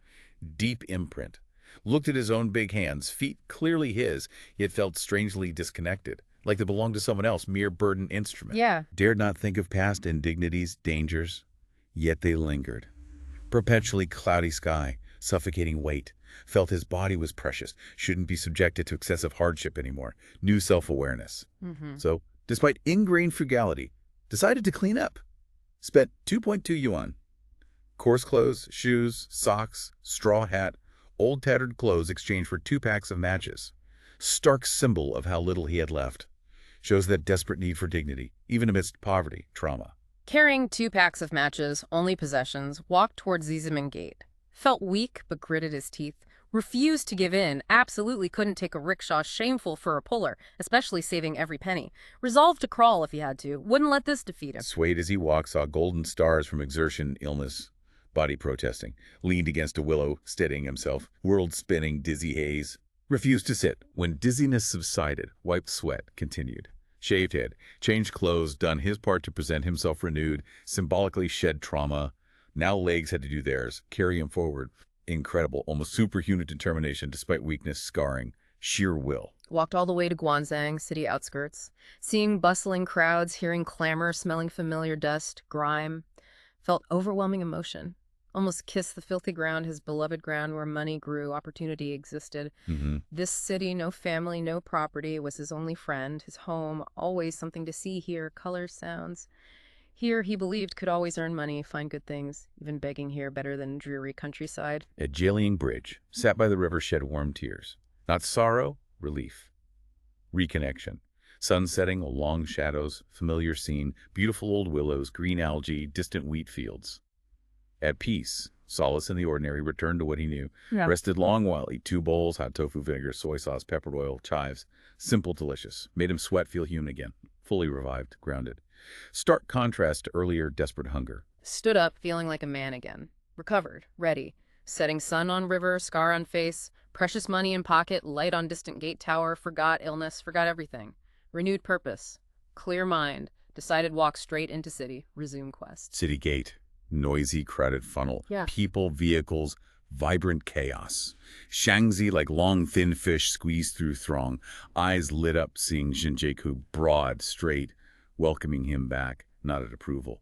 [SPEAKER 2] Deep imprint. Looked at his own big hands, feet clearly his, yet felt strangely disconnected. Like they belonged to someone else, mere burden instrument.
[SPEAKER 1] Yeah.
[SPEAKER 2] Dared not think of past indignities, dangers. Yet they lingered. Perpetually cloudy sky. Suffocating weight. Felt his body was precious, shouldn't be subjected to excessive hardship anymore. New self-awareness. So, despite ingrained frugality, decided to clean up. Spent 2.2 yuan. Coarse clothes, shoes, socks, straw hat, old tattered clothes exchanged for 2 packs of matches. Stark symbol of how little he had left. Shows that desperate need for dignity, even amidst poverty, trauma.
[SPEAKER 1] Carrying 2 packs of matches, only possessions, walked towards Zizeman Gate. Felt weak, but gritted his teeth. Refused to give in. Absolutely couldn't take a rickshaw. Shameful for a puller, especially saving every penny. Resolved to crawl if he had to. Wouldn't let this defeat him.
[SPEAKER 2] Swayed as he walked, saw golden stars from exertion, illness, body protesting. Leaned against a willow, steadying himself. World spinning, dizzy haze. Refused to sit. When dizziness subsided, wiped sweat, continued. Shaved head, changed clothes, done his part to present himself renewed, symbolically shed trauma. Now legs had to do theirs, carry him forward. Incredible, almost superhuman determination despite weakness, scarring, sheer will.
[SPEAKER 1] Walked all the way to Guanzhang, city outskirts. Seeing bustling crowds, hearing clamor, smelling familiar dust, grime. Felt overwhelming emotion. Almost kissed the filthy ground, his beloved ground where money grew, opportunity existed. This city, no family, no property, was his only friend, his home, always something to see, hear, colors, sounds. Here, he believed, could always earn money, find good things, even begging here better than dreary countryside.
[SPEAKER 2] At Jailing Bridge, sat by the river, shed warm tears. Not sorrow, relief. Reconnection. Sun setting, long shadows, familiar scene, beautiful old willows, green algae, distant wheat fields. At peace, solace in the ordinary, returned to what he knew.
[SPEAKER 1] Yeah.
[SPEAKER 2] Rested long while, ate 2 bowls, hot tofu vinegar, soy sauce, pepper oil, chives. Simple, delicious. Made him sweat, feel human again. Fully revived, grounded. Stark contrast to earlier desperate hunger.
[SPEAKER 1] Stood up, feeling like a man again. Recovered, ready. Setting sun on river, scar on face, precious money in pocket, light on distant gate tower, forgot illness, forgot everything. Renewed purpose. Clear mind. Decided walk straight into city. Resume quest.
[SPEAKER 2] City gate. Noisy, crowded funnel.
[SPEAKER 1] Yeah.
[SPEAKER 2] People, vehicles, vibrant chaos. Xiangzi like long, thin fish squeezed through throng. Eyes lit up, seeing Jinjaku broad, straight, welcoming him back, nodded approval.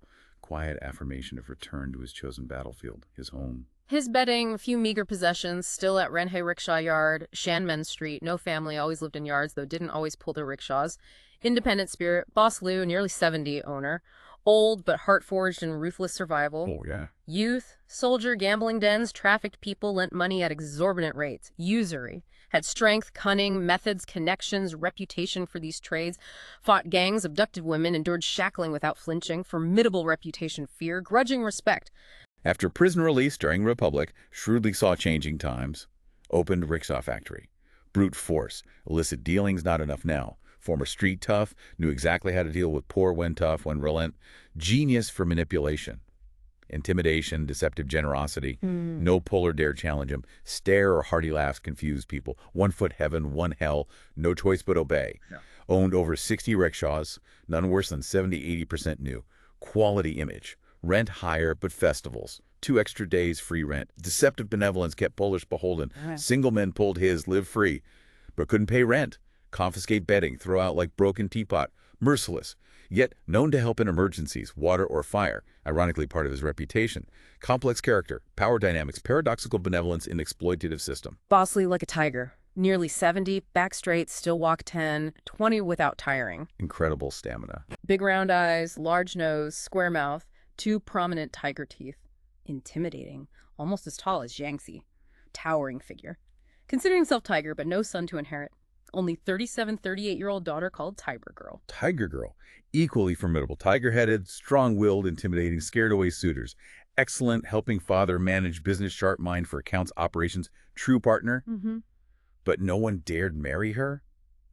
[SPEAKER 2] quiet affirmation of return to his chosen battlefield, his home.
[SPEAKER 1] His bedding, few meager possessions, still at Renhe Rickshaw Yard, Shanmen Street, no family, always lived in yards, though didn't always pull their rickshaws. Independent spirit, Boss Liu, nearly 70, owner. Old but heart-forged in ruthless survival.
[SPEAKER 2] Oh, yeah.
[SPEAKER 1] Youth, soldier, gambling dens, trafficked people, lent money at exorbitant rates. Usury. Had strength, cunning, methods, connections, reputation for these trades. Fought gangs, abducted women, endured shackling without flinching. Formidable reputation, fear, grudging respect.
[SPEAKER 2] After prison release during Republic, shrewdly saw changing times. Opened rickshaw factory. Brute force. Illicit dealings not enough now. Former street tough. Knew exactly how to deal with poor when tough, when relent. Genius for manipulation. Intimidation, deceptive generosity. No puller dare challenge him. Stare or hearty laughs confuse people. 1 foot heaven, 1 hell. No choice but obey. No. Owned over 60 rickshaws. None worse than 70–80% new. Quality image. Rent higher, but festivals. 2 extra days free rent. Deceptive benevolence kept Polish beholden. Single men pulled his, live free, but couldn't pay rent. Confiscate bedding, throw out like broken teapot. Merciless, yet known to help in emergencies, water or fire. Ironically, part of his reputation. Complex character, power dynamics, paradoxical benevolence in exploitative system.
[SPEAKER 1] Boss Liu like a tiger. Nearly 70, back straight, still walk 10, 20 without tiring.
[SPEAKER 2] Incredible stamina.
[SPEAKER 1] Big round eyes, large nose, square mouth. 2 prominent tiger teeth. Intimidating. Almost as tall as Xiangzi. Towering figure. Considering himself tiger, but no son to inherit. Only 37, 38-year-old daughter called Tiger Girl.
[SPEAKER 2] Tiger Girl. Equally formidable. Tiger-headed, strong-willed, intimidating, scared away suitors. Excellent, helping father, manage business, sharp mind for accounts, operations. True partner. But no one dared marry her?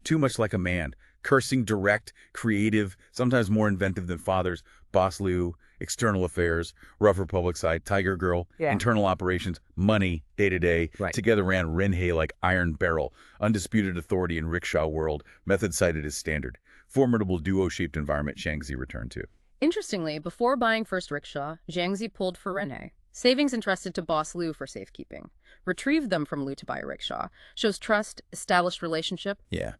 [SPEAKER 2] Too much like a man. Cursing, direct, creative, sometimes more inventive than fathers. Boss Liu, external affairs, rough Republic side, Tiger Girl, internal operations, money, day-to-day. Together ran Renhe like iron barrel. Undisputed authority in rickshaw world. Method cited as standard. Formidable duo-shaped environment Xiangzi returned to.
[SPEAKER 1] Interestingly, before buying first rickshaw, Xiangzi pulled for Renhe. Savings entrusted to Boss Liu for safekeeping. Retrieved them from Liu to buy a rickshaw. Shows trust, established relationship.
[SPEAKER 2] Yeah.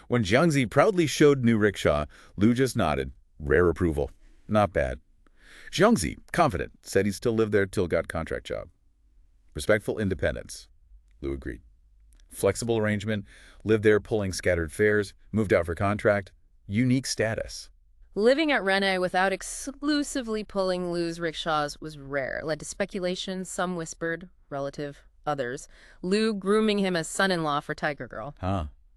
[SPEAKER 2] When Xiangzi proudly showed new rickshaw, Liu just nodded. Rare approval. Not bad. Xiangzi, confident, said he'd still live there till got contract job. Respectful independence. Liu agreed. Flexible arrangement, lived there pulling scattered fares, moved out for contract. Unique status.
[SPEAKER 1] Living at Renhe without exclusively pulling Liu's rickshaws was rare. Led to speculation, some whispered, relative, others. Liu grooming him as son-in-law for Tiger Girl.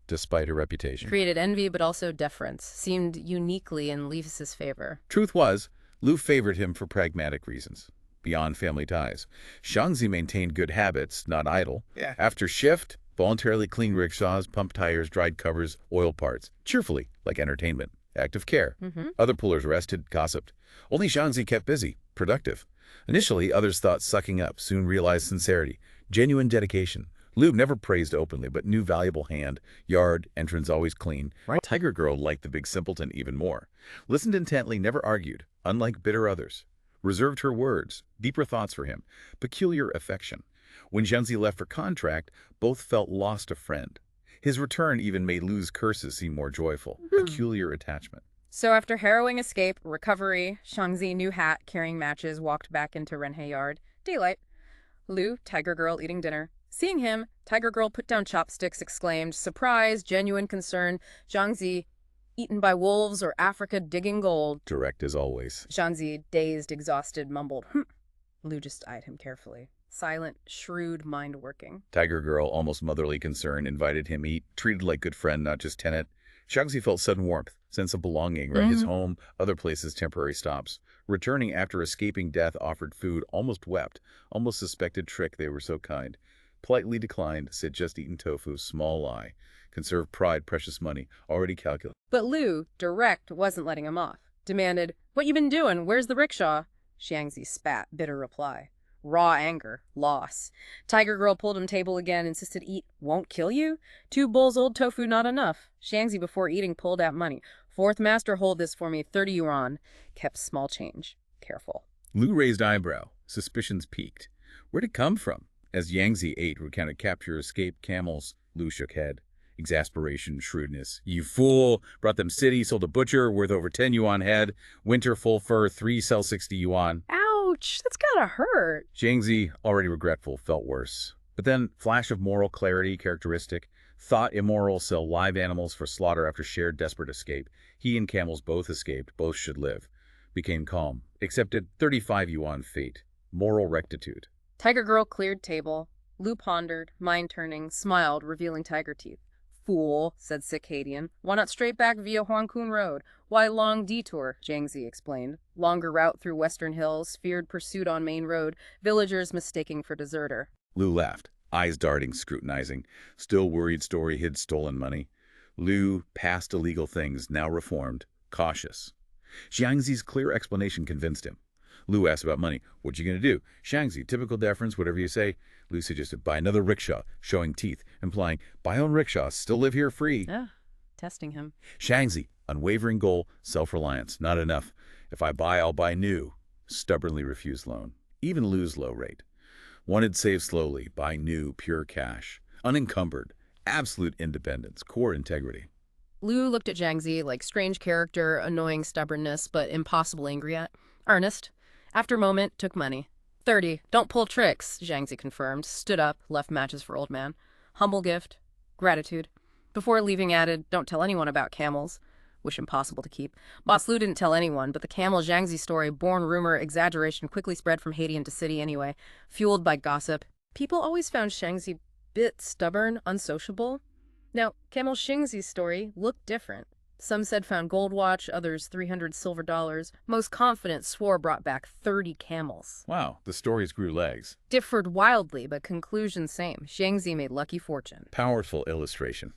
[SPEAKER 2] Despite her reputation.
[SPEAKER 1] Created envy, but also deference. Seemed uniquely in Liu's favor.
[SPEAKER 2] Truth was, Liu favored him for pragmatic reasons, beyond family ties. Xiangzi maintained good habits, not idle. After shift, voluntarily cleaned rickshaws, pumped tires, dried covers, oil parts. Cheerfully, like entertainment. Act of care. Other pullers rested, gossiped. Only Xiangzi kept busy, productive. Initially, others thought sucking up, soon realized sincerity. Genuine dedication. Liu never praised openly, but knew valuable hand. Yard, entrance always clean. Tiger Girl liked the big simpleton even more. Listened intently, never argued, unlike bitter others. Reserved her words, deeper thoughts for him. Peculiar affection. When Xiangzi left for contract, both felt lost a friend. His return even made Liu's curses seem more joyful. Peculiar attachment.
[SPEAKER 1] So after harrowing escape, recovery, Xiangzi, new hat, carrying matches, walked back into Renhe Yard. Daylight. Liu, Tiger Girl eating dinner. Seeing him, Tiger Girl put down chopsticks, exclaimed, surprise, genuine concern. Xiangzi, eaten by wolves or Africa digging gold.
[SPEAKER 2] Direct as always.
[SPEAKER 1] Xiangzi, dazed, exhausted, mumbled, Liu just eyed him carefully. Silent, shrewd, mind working.
[SPEAKER 2] Tiger Girl, almost motherly concern, invited him eat, treated like good friend, not just tenant. Xiangzi felt sudden warmth, sense of belonging, his home, other places, temporary stops. Returning after escaping death, offered food, almost wept, almost suspected trick they were so kind. Politely declined, said just eaten tofu, small lie. Conserved pride, precious money, already calculated.
[SPEAKER 1] But Liu, direct, wasn't letting him off. Demanded, what you been doing? Where's the rickshaw? Xiangzi spat, bitter reply. Raw anger, loss. Tiger Girl pulled him table again, insisted eat won't kill you? 2 bowls old tofu not enough. Xiangzi before eating pulled out money. Fourth master hold this for me, 30 yuan. Kept small change. Careful.
[SPEAKER 2] Liu raised eyebrow. Suspicions peaked. Where'd it come from? As Xiangzi ate, recounted capture, escape, camels, Liu shook head. Exasperation, shrewdness. You fool! Brought them city, sold a butcher, worth over 10 yuan head. Winter, full fur, 3 sell 60 yuan.
[SPEAKER 1] Ouch! That's gotta hurt.
[SPEAKER 2] Xiangzi, already regretful, felt worse. But then, flash of moral clarity characteristic. Thought immoral, sell live animals for slaughter after shared desperate escape. He and camels both escaped, both should live. Became calm. Accepted 35 yuan fate. Moral rectitude.
[SPEAKER 1] Tiger Girl cleared table. Lu pondered, mind-turning, smiled, revealing tiger teeth. Fool, said Circadian. Why not straight back via Huangkun Road? Why long detour? Xiangzi explained. Longer route through western hills, feared pursuit on main road, villagers mistaking for deserter.
[SPEAKER 2] Lu laughed, eyes darting, scrutinizing. Still worried story hid stolen money. Lu, past illegal things, now reformed, cautious. Xiangzi's clear explanation convinced him. Lu asked about money. What you gonna do? Xiangzi, typical deference, whatever you say. Lu suggested buy another rickshaw, showing teeth, implying buy own rickshaw, still live here free.
[SPEAKER 1] Testing him.
[SPEAKER 2] Xiangzi, unwavering goal, self-reliance, not enough. If I buy, I'll buy new. Stubbornly refused loan. Even Lu's low rate. Wanted save slowly, buy new, pure cash. Unencumbered, absolute independence, core integrity.
[SPEAKER 1] Lu looked at Xiangzi like strange character, annoying stubbornness, but impossible angry at. Earnest. After a moment, took money. 30. Don't pull tricks, Xiangzi confirmed, stood up, left matches for old man. Humble gift. Gratitude. Before leaving added, don't tell anyone about camels. Wish impossible to keep. Boss Lu didn't tell anyone, but the camel Xiangzi story, born rumor, exaggeration, quickly spread from Haiti into city anyway, fueled by gossip. People always found Xiangzi bit stubborn, unsociable. Now, camel Xiangzi's story looked different. Some said found gold watch, others 300 silver dollars. Most confident swore brought back 30 camels.
[SPEAKER 2] Wow, the stories grew legs.
[SPEAKER 1] Differed wildly, but conclusion same. Xiangzi made lucky fortune.
[SPEAKER 2] Powerful illustration.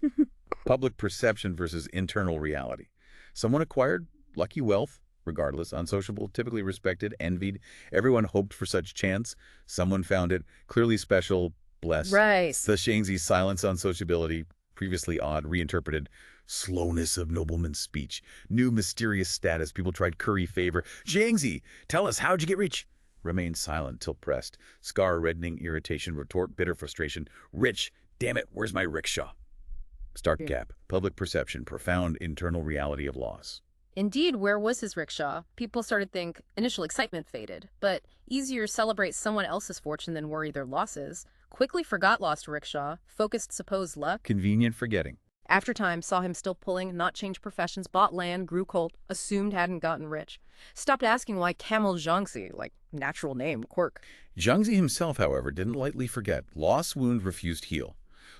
[SPEAKER 2] Public perception versus internal reality. Someone acquired lucky wealth, regardless, unsociable, typically respected, envied. Everyone hoped for such chance. Someone found it, clearly special, blessed.
[SPEAKER 1] Right.
[SPEAKER 2] The Xiangzi silence on sociability, previously odd, reinterpreted. Slowness of nobleman's speech. New mysterious status. People tried curry favor. Xiangzi, tell us, how'd you get rich? Remained silent till pressed. Scar reddening irritation. Retort bitter frustration. Rich. Damn it, where's my rickshaw? Stark gap. Public perception. Profound internal reality of loss.
[SPEAKER 1] Indeed, where was his rickshaw? People started to think initial excitement faded, but easier celebrate someone else's fortune than worry their losses. Quickly forgot lost rickshaw. Focused supposed luck.
[SPEAKER 2] Convenient forgetting.
[SPEAKER 1] After time, saw him still pulling, not changed professions, bought land, grew cold, assumed hadn't gotten rich. Stopped asking why Camel Xiangzi, like natural name, quirk.
[SPEAKER 2] Xiangzi himself, however, didn't lightly forget. Lost wound refused heal.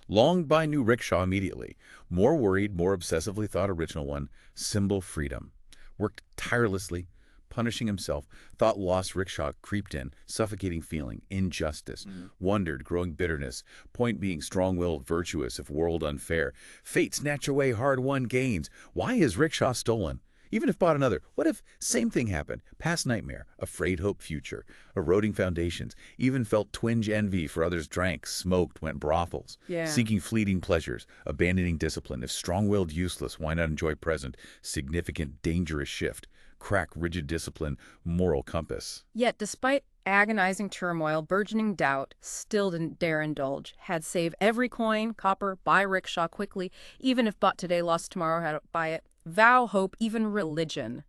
[SPEAKER 2] Longed by new rickshaw immediately. More worried, more obsessively thought original one. Symbol freedom. Worked tirelessly, punishing himself. Thought lost rickshaw creeped in, suffocating feeling, injustice. Wondered, growing bitterness. Point being strong-willed, virtuous, if world unfair. Fate snatch away hard-won gains. Why is rickshaw stolen? Even if bought another, what if same thing happened? Past nightmare, afraid hope future, eroding foundations, even felt twinge envy for others drank, smoked, went brothels, seeking fleeting pleasures, abandoning discipline. If strong-willed useless, why not enjoy present? Significant, dangerous shift. Crack rigid discipline, moral compass.
[SPEAKER 1] Yet, despite agonizing turmoil, burgeoning doubt, still didn't dare indulge. Had save every coin, copper, buy rickshaw quickly, even if bought today, lost tomorrow, had to buy it. Vow, hope, even religion.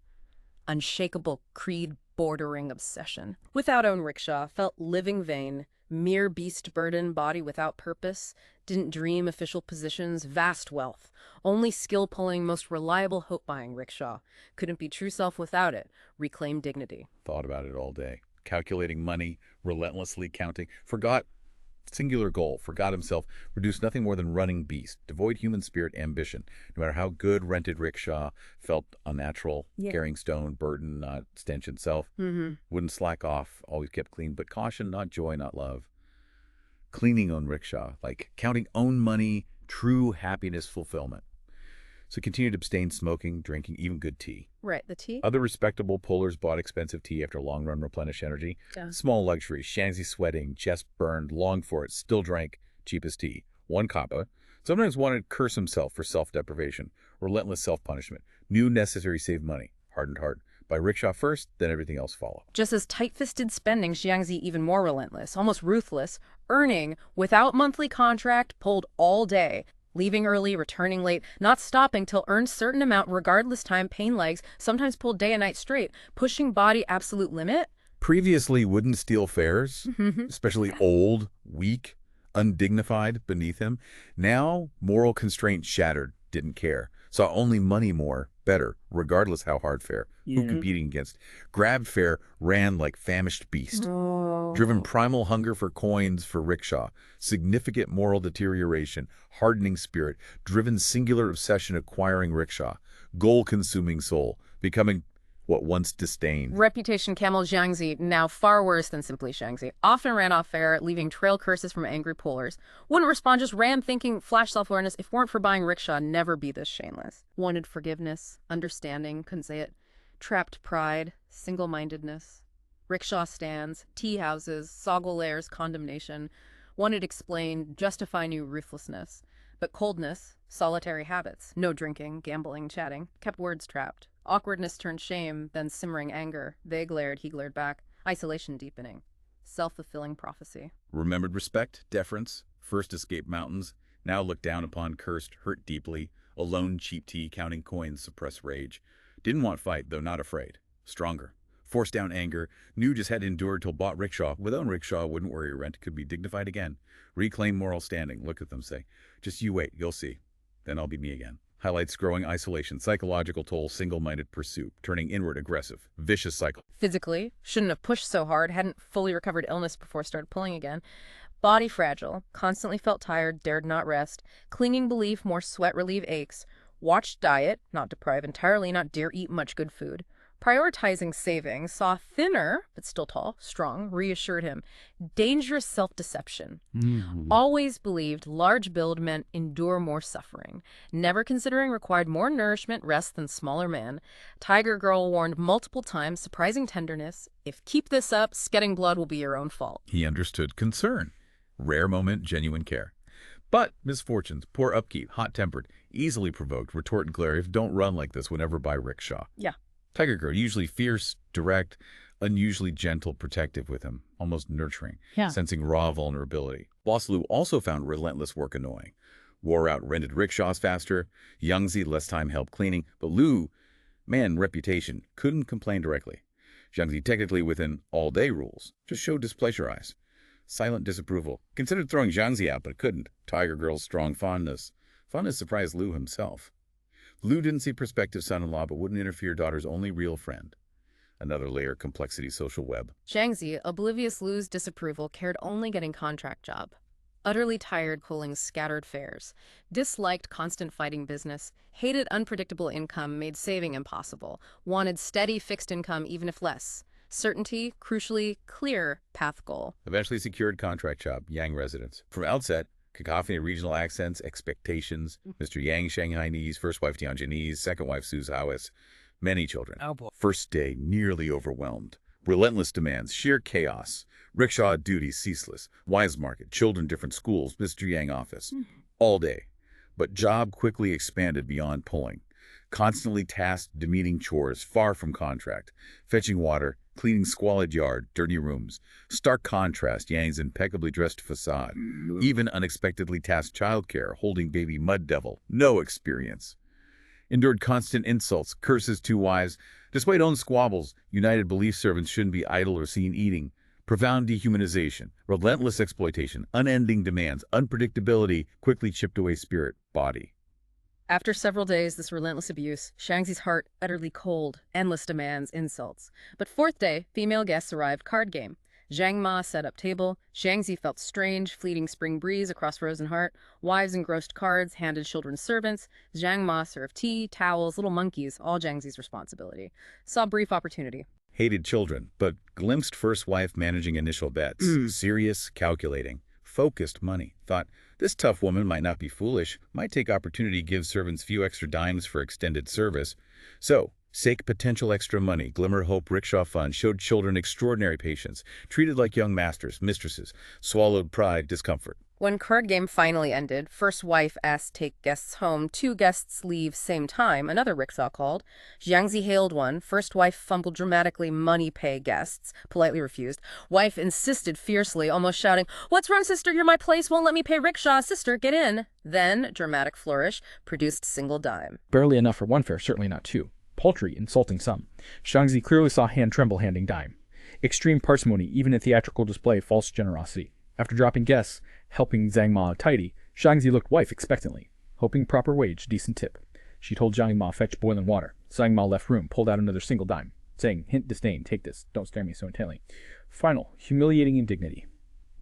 [SPEAKER 1] Unshakable creed bordering obsession. Without own rickshaw, felt living vain. Mere beast burden, body without purpose. Didn't dream official positions, vast wealth. Only skill pulling, most reliable hope buying rickshaw. Couldn't be true self without it. Reclaim dignity.
[SPEAKER 2] Thought about it all day. Calculating money, relentlessly counting. Forgot singular goal, forgot himself, produced nothing more than running beast, devoid human spirit, ambition. No matter how good rented rickshaw, felt unnatural, carrying stone, burden, not stench itself. Wouldn't slack off, always kept clean, but caution, not joy, not love. Cleaning own rickshaw, like counting own money, true happiness, fulfillment. So continued to abstain smoking, drinking, even good tea.
[SPEAKER 1] Right, the tea?
[SPEAKER 2] Other respectable pullers bought expensive tea after long-run replenish energy. Small luxuries, Xiangzi sweating, chest burned, longed for it, still drank cheapest tea. One kappa. Sometimes wanted to curse himself for self-deprivation, relentless self-punishment. Knew necessary save money, hardened heart. Buy rickshaw first, then everything else follow.
[SPEAKER 1] Just as tight-fisted spending, Xiangzi even more relentless, almost ruthless, earning without monthly contract, pulled all day. Leaving early, returning late, not stopping till earned certain amount regardless time, pain legs, sometimes pulled day and night straight, pushing body absolute limit.
[SPEAKER 2] Previously wouldn't steal fares, especially old, weak, undignified beneath him. Now, moral constraint shattered, didn't care. Saw only money more, better, regardless how hard fare. Who competing against? Grabbed fare, ran like famished beast. Driven primal hunger for coins for rickshaw. Significant moral deterioration, hardening spirit, driven singular obsession acquiring rickshaw. Goal-consuming soul, becoming what once disdained.
[SPEAKER 1] Reputation camel Xiangzi, now far worse than simply Xiangzi. Often ran off fare, leaving trail curses from angry pullers. Wouldn't respond, just ran thinking, flash self-awareness, if weren't for buying rickshaw, never be this shameless. Wanted forgiveness, understanding, couldn't say it. Trapped pride, single-mindedness. Rickshaw stands, tea houses, soggle lairs, condemnation. Wanted explain, justify new ruthlessness. But coldness, solitary habits, no drinking, gambling, chatting, kept words trapped. Awkwardness turned shame, then simmering anger. They glared, he glared back. Isolation deepening. Self-fulfilling prophecy.
[SPEAKER 2] Remembered respect, deference, first escaped mountains, now looked down upon, cursed, hurt deeply, alone cheap tea, counting coins, suppressed rage. Didn't want fight, though not afraid. Stronger. Forced down anger, knew just had endured till bought rickshaw. With own rickshaw, wouldn't worry rent, could be dignified again. Reclaim moral standing, look at them, say, just you wait, you'll see. Then I'll be me again. Highlights growing isolation, psychological toll, single-minded pursuit, turning inward aggressive, vicious cycle.
[SPEAKER 1] Physically, shouldn't have pushed so hard, hadn't fully recovered illness before started pulling again. Body fragile, constantly felt tired, dared not rest. Clinging belief, more sweat relieve aches. Watched diet, not deprive entirely, not dare eat much good food. Prioritizing savings, saw thinner, but still tall, strong, reassured him. Dangerous self-deception. Always believed large build meant endure more suffering. Never considering required more nourishment, rest than smaller man. Tiger Girl warned multiple times, surprising tenderness. If keep this up, skedding blood will be your own fault.
[SPEAKER 2] He understood concern. Rare moment, genuine care. But misfortunes, poor upkeep, hot-tempered, easily provoked, retort and glare, if don't run like this whenever buy rickshaw.
[SPEAKER 1] Yeah.
[SPEAKER 2] Tiger Girl, usually fierce, direct, unusually gentle, protective with him, almost nurturing, sensing raw vulnerability. Boss Lou also found relentless work annoying. Wore out rented rickshaws faster, Xiangzi less time help cleaning, but Lou, man, reputation, couldn't complain directly. Xiangzi technically within all-day rules, just showed displeasure eyes. Silent disapproval. Considered throwing Xiangzi out, but couldn't. Tiger Girl's strong fondness. Fondness surprised Lou himself. Lou didn't see prospective son-in-law, but wouldn't interfere daughter's only real friend. Another layer, complexity, social web.
[SPEAKER 1] Xiangzi, oblivious Lou's disapproval, cared only getting contract job. Utterly tired pulling scattered fares. Disliked constant fighting business. Hated unpredictable income, made saving impossible. Wanted steady fixed income, even if less. Certainty, crucially, clear path goal.
[SPEAKER 2] Eventually secured contract job, Yang residence. From outset, cacophony of regional accents, expectations. Mr. Yang, Shanghainese, first wife Tianjinese, second wife Suzhouis. Many children.
[SPEAKER 1] Oh boy.
[SPEAKER 2] First day, nearly overwhelmed. Relentless demands, sheer chaos. Rickshaw duties ceaseless. Wise market, children different schools, Mr. Yang office. All day. But job quickly expanded beyond pulling. Constantly tasked, demeaning chores, far from contract. Fetching water, cleaning squalid yard, dirty rooms. Stark contrast, Yang's impeccably dressed facade. Even unexpectedly tasked childcare, holding baby mud devil. No experience. Endured constant insults, curses to wives. Despite own squabbles, united belief servants shouldn't be idle or seen eating. Profound dehumanization, relentless exploitation, unending demands, unpredictability, quickly chipped away spirit, body.
[SPEAKER 1] After several days, this relentless abuse, Xiangzi's heart utterly cold, endless demands, insults. But fourth day, female guests arrived, card game. Zhang Ma set up table. Xiangzi felt strange, fleeting spring breeze across frozen heart. Wives engrossed cards, handed children servants. Zhang Ma served tea, towels, little monkeys, all Xiangzi's responsibility. Saw brief opportunity.
[SPEAKER 2] Hated children, but glimpsed first wife managing initial bets. Serious, calculating, focused money. Thought, this tough woman might not be foolish, might take opportunity to give servants few extra dimes for extended service. So, sake potential extra money, glimmer hope rickshaw fund, showed children extraordinary patience, treated like young masters, mistresses, swallowed pride, discomfort.
[SPEAKER 1] When card game finally ended, first wife asked take guests home, two guests leave same time, another rickshaw called. Xiangzi hailed one, first wife fumbled dramatically money pay guests, politely refused. Wife insisted fiercely, almost shouting, "What's wrong, sister? You're my place, won't let me pay rickshaw, sister, get in." Then, dramatic flourish, produced single dime.
[SPEAKER 3] Barely enough for one fare, certainly not two. Paltry, insulting some. Xiangzi clearly saw hand tremble handing dime. Extreme parsimony, even in theatrical display, false generosity. After dropping guests, helping Zhang Ma tidy, Xiangzi looked wife expectantly, hoping proper wage, decent tip. She told Zhang Ma fetch boiling water. Zhang Ma left room, pulled out another single dime, saying, hint disdain, take this, don't stare me so intently. Final, humiliating indignity.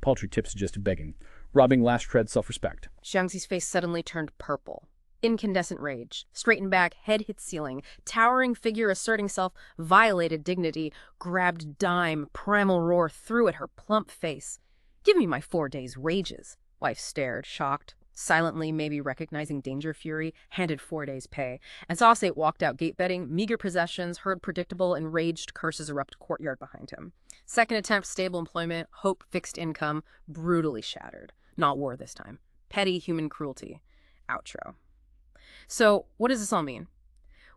[SPEAKER 3] Paltry tip suggested begging, robbing last shred self-respect.
[SPEAKER 1] Xiangzi's face suddenly turned purple. Incandescent rage. Straightened back, head hit ceiling. Towering figure asserting self, violated dignity, grabbed dime, primal roar threw at her plump face. "Give me my 4 days' wages." Wife stared, shocked, silently maybe recognizing danger fury, handed 4 days' pay. As Osate walked out gate betting, meager possessions, heard predictable, enraged curses erupt courtyard behind him. Second attempt, stable employment, hope, fixed income, brutally shattered. Not war this time. Petty human cruelty. Outro. So, what does this all mean?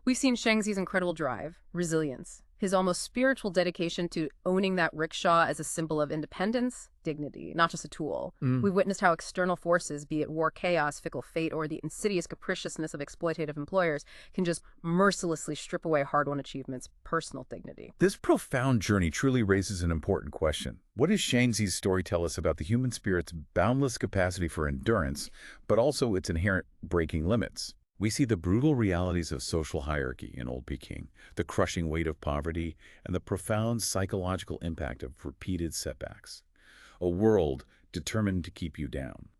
[SPEAKER 1] We've seen Xiangzi's incredible drive, resilience, his almost spiritual dedication to owning that rickshaw as a symbol of independence, dignity, not just a tool. We've witnessed how external forces, be it war chaos, fickle fate, or the insidious capriciousness of exploitative employers, can just mercilessly strip away hard-won achievements, personal dignity.
[SPEAKER 2] This profound journey truly raises an important question. What does Xiangzi's story tell us about the human spirit's boundless capacity for endurance, but also its inherent breaking limits? We see the brutal realities of social hierarchy in Old Peking, the crushing weight of poverty, and the profound psychological impact of repeated setbacks. A world determined to keep you down.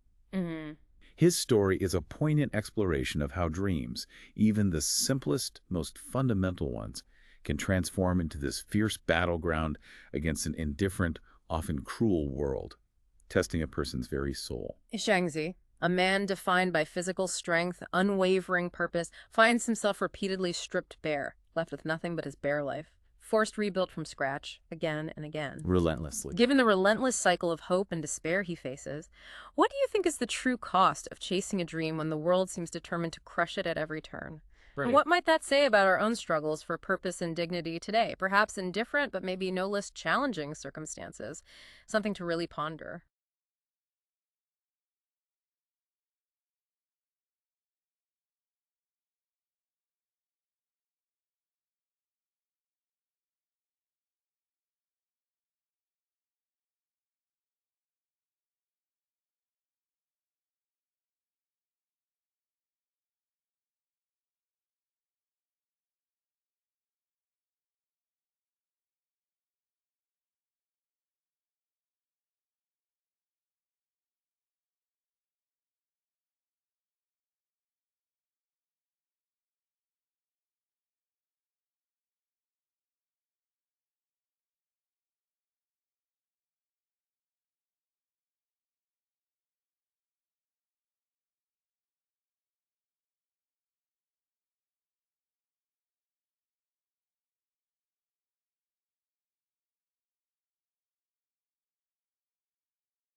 [SPEAKER 2] His story is a poignant exploration of how dreams, even the simplest, most fundamental ones, can transform into this fierce battleground against an indifferent, often cruel world, testing a person's very soul.
[SPEAKER 1] Xiangzi, a man defined by physical strength, unwavering purpose, finds himself repeatedly stripped bare, left with nothing but his bare life, forced rebuilt from scratch, again and again.
[SPEAKER 2] Relentlessly.
[SPEAKER 1] Given the relentless cycle of hope and despair he faces, what do you think is the true cost of chasing a dream when the world seems determined to crush it at every turn? And what might that say about our own struggles for purpose and dignity today, perhaps in different but maybe no less challenging circumstances? Something to really ponder.